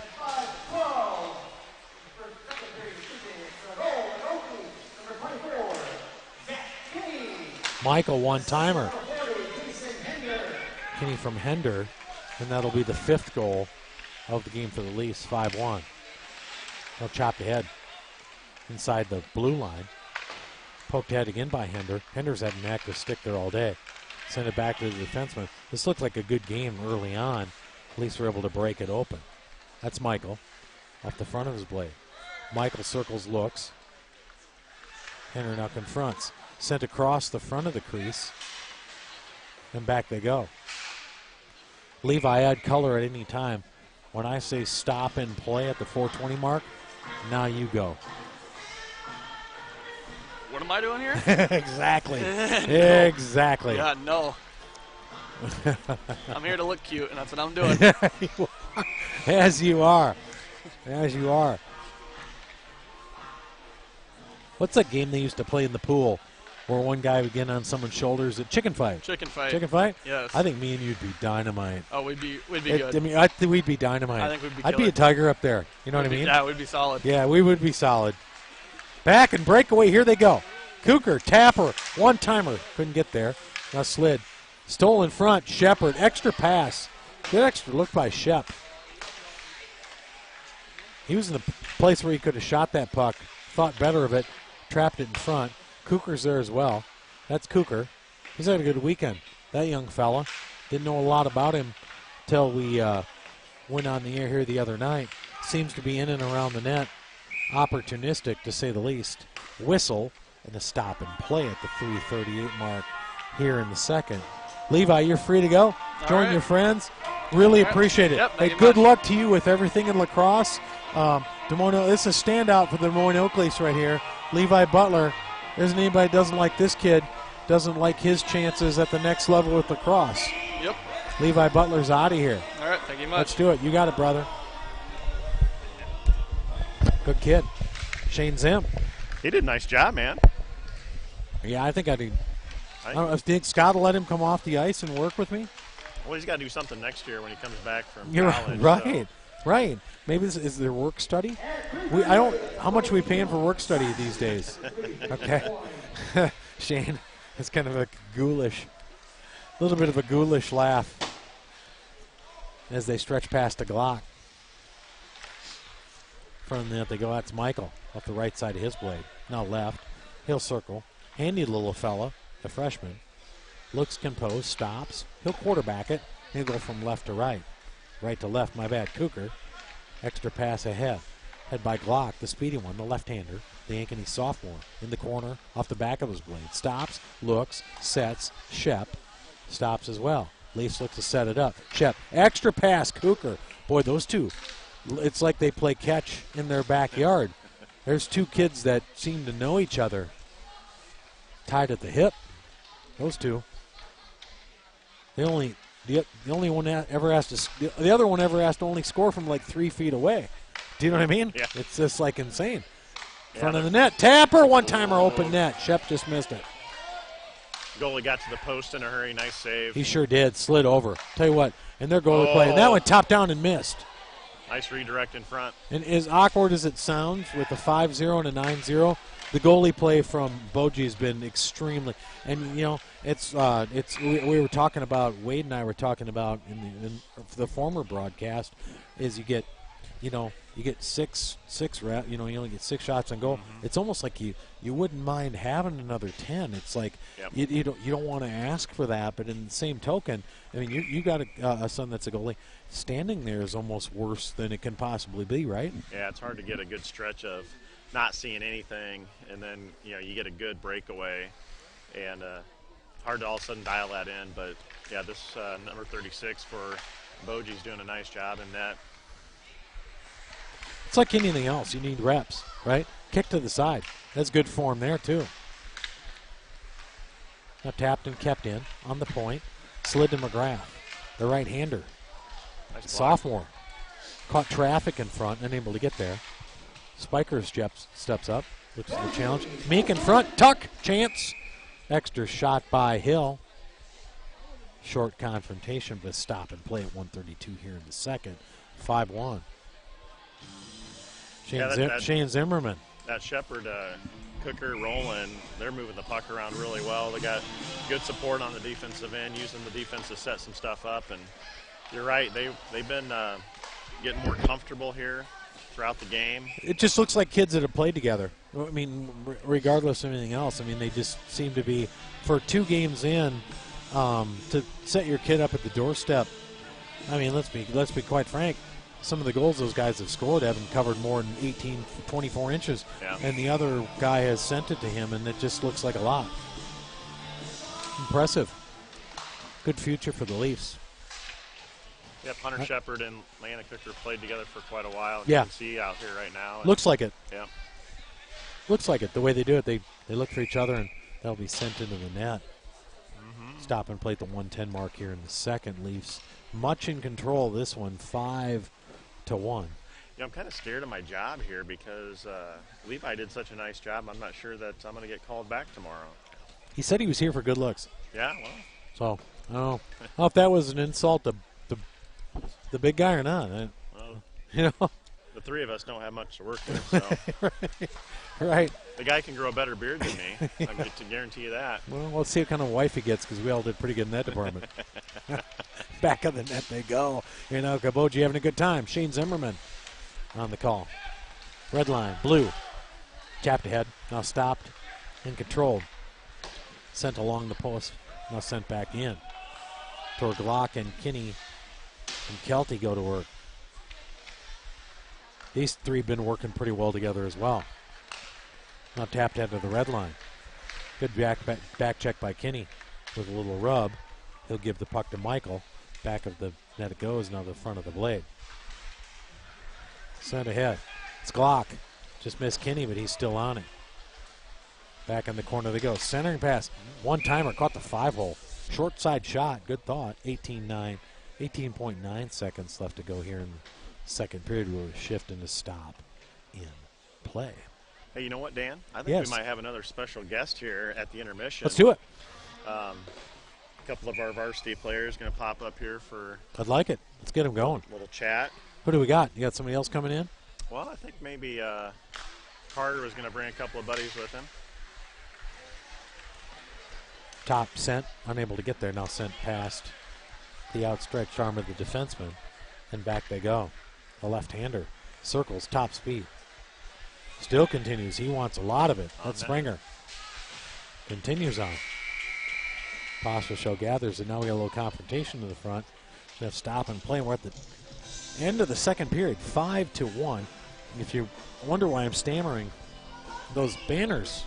Michael, one-timer. Kinney from Hender, and that'll be the 5th goal of the game for the Leafs, 5-1. They'll chop ahead inside the blue line. Poked ahead again by Hender. Hender's had an active stick there all day. Send it back to the defenseman. This looked like a good game early on. Leafs were able to break it open. That's Michael off the front of his blade. Michael circles, looks. Hender now confronts. Sent across the front of the crease. And back they go. Levi, add color at any time. When I say stop and play at the 4:20 mark, now you go. What am I doing here? Exactly. Exactly. Yeah, no. I'm here to look cute, and that's what I'm doing. As you are. As you are. What's that game they used to play in the pool? Or one guy would get on someone's shoulders at chicken fight. Chicken fight. Chicken fight? Yes. I think me and you'd be dynamite. Oh, we'd be good. I mean, I think we'd be dynamite. I think we'd be I'd be killer. a tiger up there. You know what I mean? Yeah, we'd be solid. Yeah, we would be solid. Back and breakaway. Here they go. Cougar, tapper, one-timer. Couldn't get there. Now slid. Stole in front. Shepard. Extra pass. Good extra look by Shep. He was in the place where he could have shot that puck. Thought better of it. Trapped it in front. Cougar's there as well. That's Cougar. He's had a good weekend. That young fella. Didn't know a lot about him till we went on the air here the other night. Seems to be in and around the net. Opportunistic, to say the least. Whistle and a stop and play at the 3:38 mark here in the second. Levi, you're free to go. Join right. your friends. Really appreciate it. Yep, hey, thank you good much. luck to you with everything in lacrosse. Des Moines, this is a standout for the Des Moines Oakleys right here. Levi Butler. There isn't anybody that doesn't like this kid, doesn't like his chances at the next level with lacrosse. Yep. Levi Butler's out of here. All right, thank you much. Let's do it. You got it, brother. Good kid. Shane Zim. He did a nice job, man. Yeah, I think I don't know, if think Scott will let him come off the ice and work with me. Well, he's got to do something next year when he comes back from You're college. right. Right. Maybe this is their work study. I don't. How much are we paying for work study these days? Okay. Shane, it's kind of a little bit of a ghoulish laugh as they stretch past the Glock. From the net they go. That's Michael off the right side of his blade. Now left. He'll circle. Handy little fella, the freshman. Looks composed, stops. He'll quarterback it. He'll go from left to right. Right to left, my bad, Cougar. Extra pass ahead. Head by Glock, the speedy one, the left-hander. The Ankeny sophomore in the corner, off the back of his blade. Stops, looks, sets. Shep stops as well. Leafs look to set it up. Shep, extra pass, Cougar. Boy, those two, it's like they play catch in their backyard. There's two kids that seem to know each other. Tied at the hip. Those two. The only one that ever has to. The other one ever has to only score from like 3 feet away. Do you know what I mean? Yeah. It's just like insane. Front of the net. Tapper, one-timer, open net. Shep just missed it. Goalie got to the post in a hurry. Nice save. He sure did. Slid over. Tell you what, and their goalie play. And that went top down and missed. Nice redirect in front. And as awkward as it sounds with a 5-0 and a 9-0, the goalie play from Boji has been extremely. And you know, it's we were talking about, Wade and I were talking about in the former broadcast, is you get six you only get 6 shots on goal. Mm-hmm. It's almost like you wouldn't mind having another 10. It's like Yep. you don't want to ask for that, but in the same token, I mean you got a son that's a goalie. Standing there is almost worse than it can possibly be, right? Yeah, it's hard to get a good stretch of not seeing anything, and then you get a good breakaway, and hard to all of a sudden dial that in. But yeah, this number 36 for Boji's doing a nice job in net. It's like anything else. You need reps, right? Kick to the side. That's good form there, too. Now tapped and kept in on the point. Slid to McGrath, the right-hander. Nice block. Sophomore. Caught traffic in front, unable to get there. Spiker steps up, looks at the challenge. Meek in front, tuck, chance. Extra shot by Hill. Short confrontation, but stop and play at 1:32 here in the second. 5-1. Shane Zimmerman. That Shepard Cooker rolling, they're moving the puck around really well. They got good support on the defensive end, using the defense to set some stuff up. And you're right, they've been getting more comfortable here throughout the game. It just looks like kids that have played together. I mean, regardless of anything else, I mean, they just seem to be, for 2 games in, to set your kid up at the doorstep. I mean, let's be quite frank. Some of the goals those guys have scored haven't covered more than 18, 24 inches. Yeah. And the other guy has sent it to him, and it just looks like a lot. Impressive. Good future for the Leafs. Yep, Hunter Shepard and Lana Cooker played together for quite a while. Yeah. You can see out here right now. Looks like it. Yeah. Looks like it. The way they do it, they look for each other, and they'll be sent into the net. Stop and play at the 1:10 mark here in the second. Leafs much in control of this one, 5-1. Yeah, I'm kind of scared of my job here because Levi did such a nice job. I'm not sure that I'm going to get called back tomorrow. He said he was here for good looks. Yeah, well, So I don't know if that was an insult to the big guy or not. well, You know, the three of us don't have much to work with, so right? the guy can grow a better beard than me. I can get to guarantee you that. Well, let's see what kind of wife he gets because we all did pretty good in that department. Back of the net they go. You know, Okoboji having a good time. Shane Zimmerman on the call. Red line, blue. Tapped ahead, now stopped and controlled. Sent along the post, now sent back in. Torglock and Kinney and Kelty go to work. These three have been working pretty well together as well. Now tapped ahead to the red line. Good back check by Kinney with a little rub. He'll give the puck to Michael. Back of the net it goes, now the front of the blade. Sent ahead. It's Glock. Just missed Kinney, but he's still on it. Back in the corner they go. Centering pass. One-timer caught the 5-hole. Short side shot. Good thought. 18.9 seconds left to go here in the second period. We'll shift into stop in play. Hey, you know what, Dan? I think Yes. we might have another special guest here at the intermission. Let's do it. A couple of our varsity players going to pop up here for I'd like it. Let's get him going. a little chat. Who do we got? You got somebody else coming in? Well, I think maybe Carter was going to bring a couple of buddies with him. Top sent, unable to get there, now sent past the outstretched arm of the defenseman, and back they go. The left-hander circles top speed. Still continues. He wants a lot of it. That's Springer. Continues on. Postal show gathers, and now we got a little confrontation to the front. We have stop and play. We're at the end of the second period, 5-1. If you wonder why I'm stammering, those banners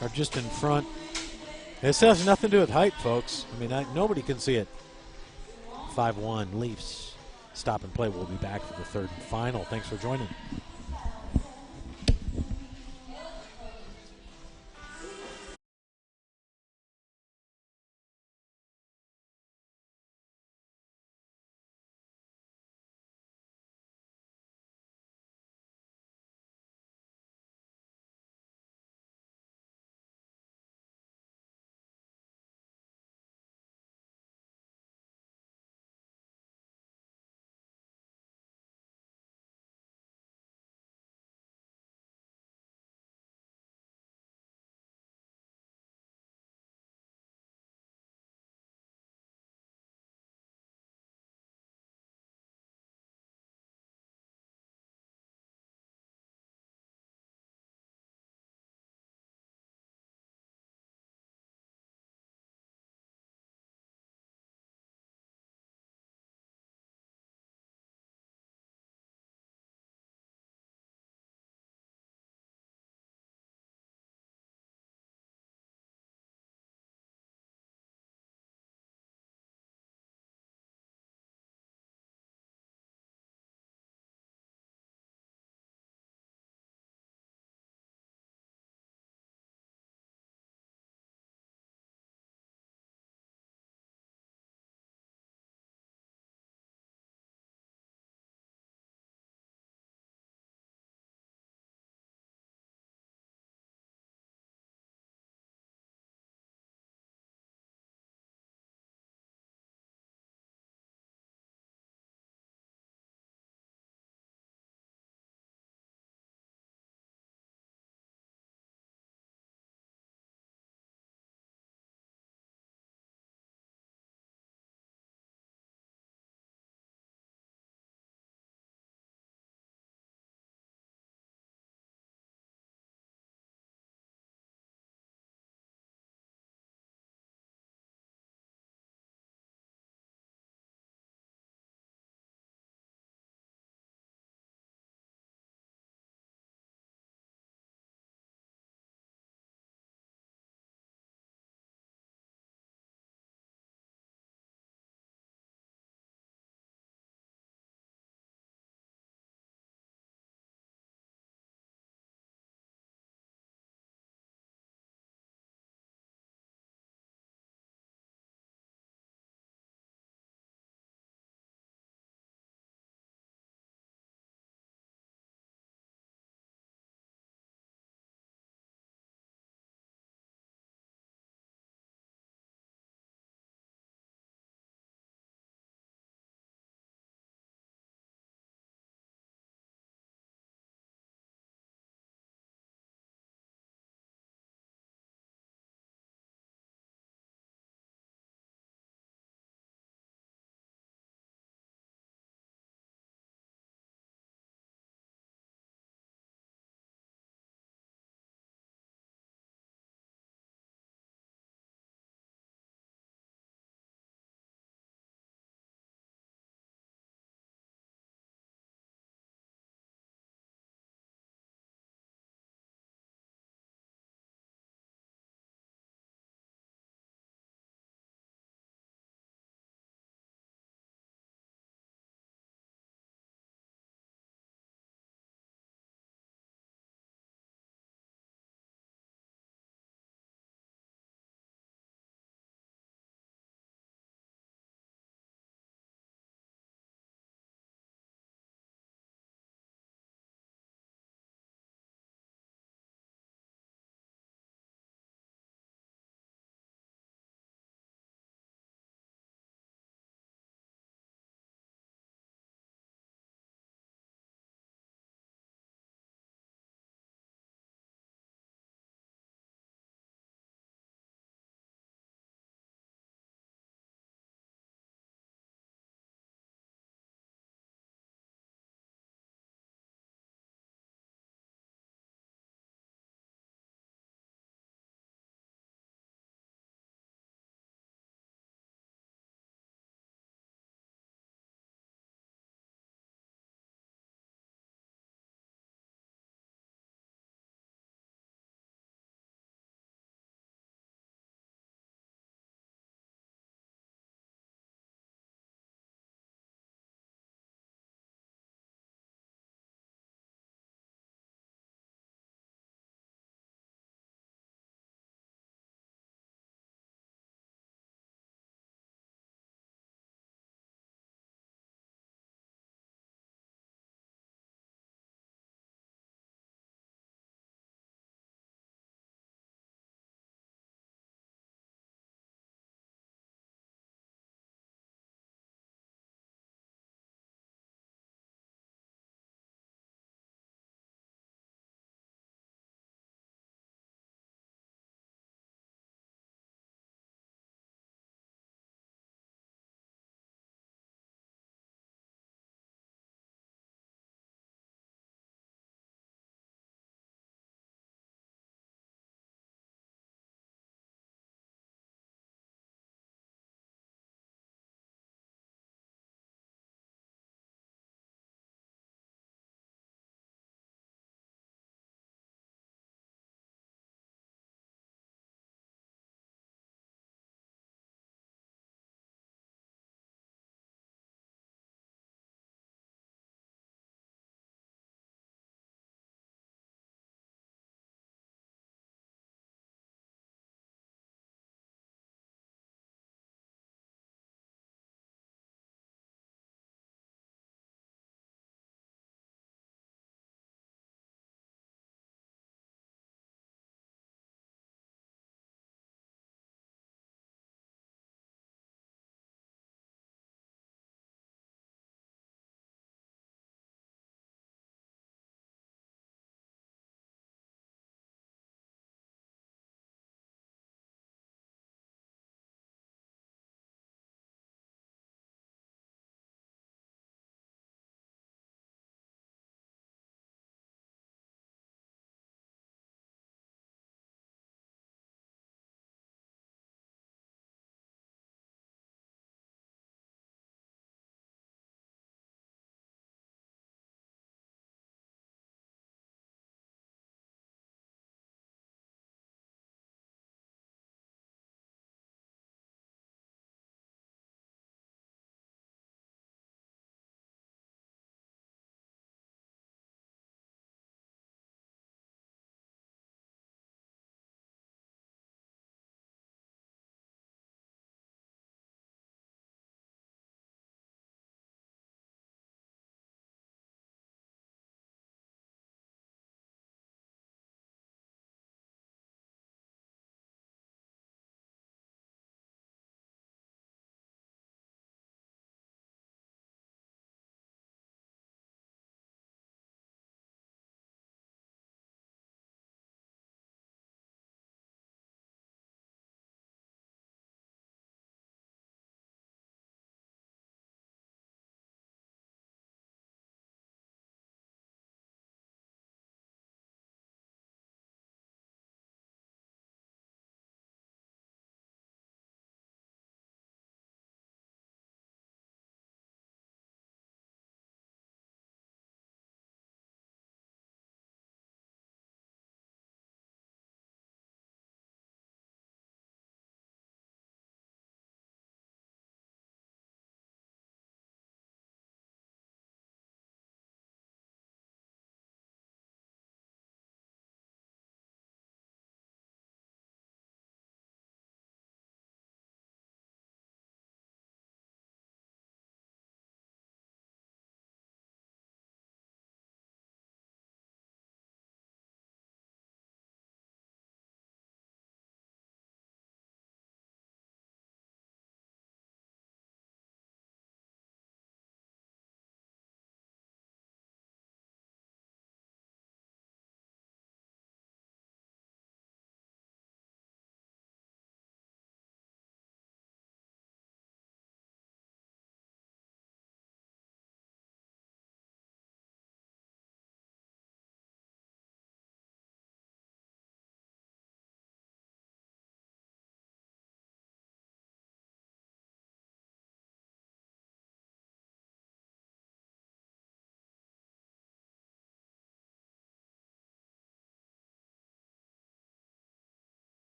are just in front. This has nothing to do with height, folks. I mean, nobody can see it. 5-1 Leafs. Stop and play. We'll be back for the third and final. Thanks for joining.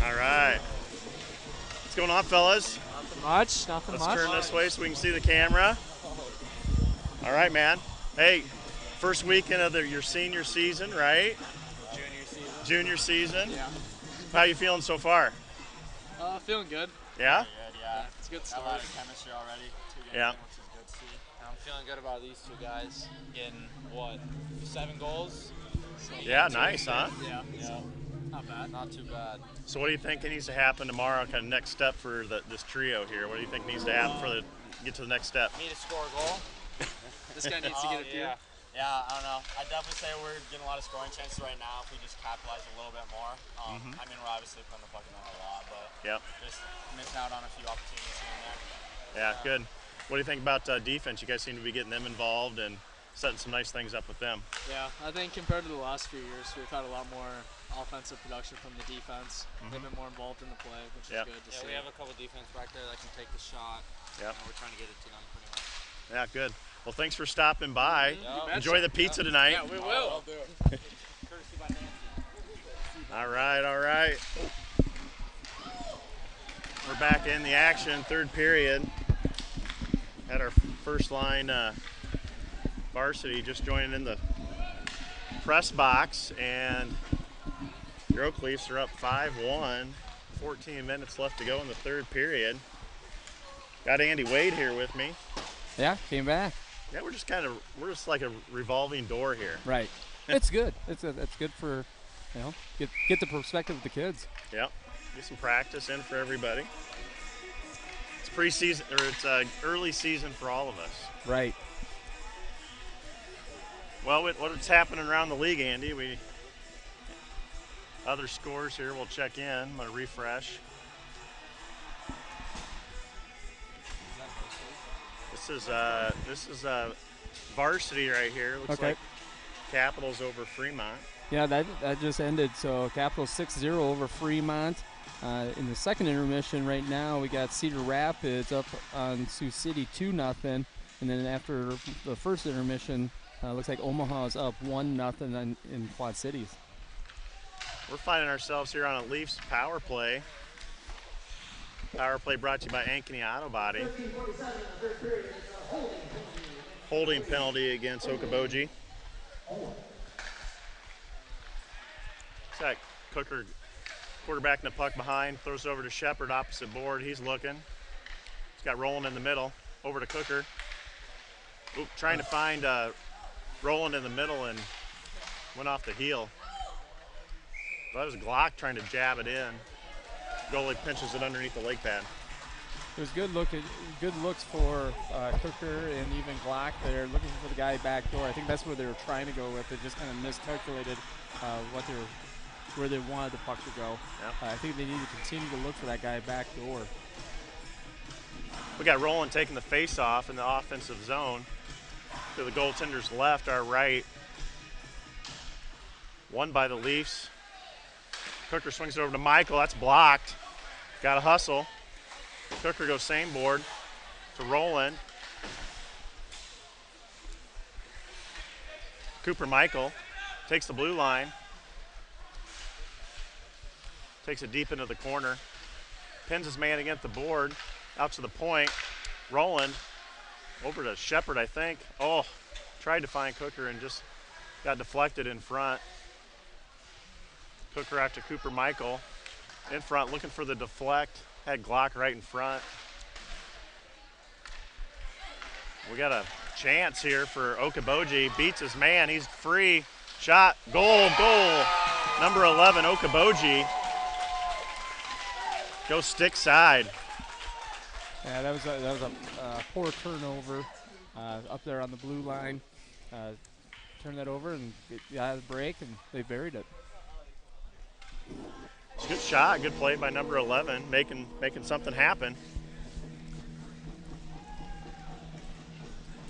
All right. What's going on, fellas? Nothing Let's much. turn this way so we can see the camera. All right, man. Hey, first weekend of your senior season, right? Junior season. Yeah. How you feeling so far? Feeling good. Yeah? Good, yeah. It's a good start. A lot of chemistry already. 2 games Yeah. in, which is good to see. I'm feeling good about these 2 guys getting, 7 goals? So Yeah, nice, huh? Yeah. Not bad. Not too bad. So what do you think needs to happen tomorrow, kind of next step for this trio here? What do you think needs to happen for get to the next step? Me to score a goal. This guy needs to get a few. Yeah, I don't know. I'd definitely say we're getting a lot of scoring chances right now if we just capitalize a little bit more. I mean, we're obviously putting the puck in a lot, but just missing out on a few opportunities here and there. Yeah, good. What do you think about defense? You guys seem to be getting them involved and setting some nice things up with them. Yeah, I think compared to the last few years, we've had a lot more offensive production from the defense. They've been more involved in the play, which is good to see. We have a couple defense back there that can take the shot. Yeah. We're trying to get it to them pretty much. Yeah, good. Well, thanks for stopping by. Enjoy the pizza tonight. Yeah, we will. Courtesy by Nancy. All right. We're back in the action, third period. Had our first line varsity just joining in the press box, and your Oak Leafs are up 5-1. 14 minutes left to go in the third period. Got Andy Wade here with me. Yeah, came back. Yeah, we're just like a revolving door here. Right. It's good. It's good for, get the perspective of the kids. Yep. Get some practice in for everybody. It's preseason, or it's early season for all of us. Right. Well, what's happening around the league, Andy? Other scores here. We'll check in. I'm gonna refresh. This is varsity right here. Looks like Capitals over Fremont. Yeah, that just ended. So Capitals 6-0 over Fremont. In the second intermission right now, we got Cedar Rapids up on Sioux City 2-0. And then after the first intermission, looks like Omaha's up 1-0 in Quad Cities. We're finding ourselves here on a Leafs power play. Power play brought to you by Ankeny Auto Body. Holding penalty against Okoboji. Looks like Cooker quarterbacking the puck behind, throws it over to Shepard, opposite board. He's looking. He's got Roland in the middle. Over to Cooker. Oop, trying to find Roland in the middle and went off the heel. That was Glock trying to jab it in. Goalie pinches it underneath the leg pad. It was good looks for Cooker and even Glock. They're looking for the guy back door. I think that's where they were trying to go with it. Just kind of miscalculated where they wanted the puck to go. Yep. I think they need to continue to look for that guy back door. We got Roland taking the face-off in the offensive zone. To the goaltender's left, our right. Won by the Leafs. Cooker swings it over to Michael. That's blocked. Got to hustle. Cooker goes same board to Roland. Cooper Michael takes the blue line. Takes it deep into the corner. Pins his man against the board. Out to the point. Roland over to Shepard, I think. Oh, tried to find Cooker and just got deflected in front. Cooker after Cooper Michael. In front, looking for the deflect. Had Glock right in front. We got a chance here for Okoboji. Beats his man. He's free. Shot. Goal. Number 11, Okoboji. Go stick side. Yeah, that was a poor turnover up there on the blue line. Turn that over and got a break, and they buried it. Good shot, good play by number 11, making something happen.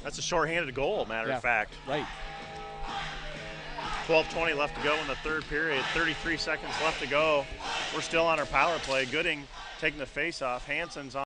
That's a shorthanded goal, matter of fact. Right. 12:20 left to go in the third period. 33 seconds left to go. We're still on our power play. Gooding taking the face off. Hansen's on.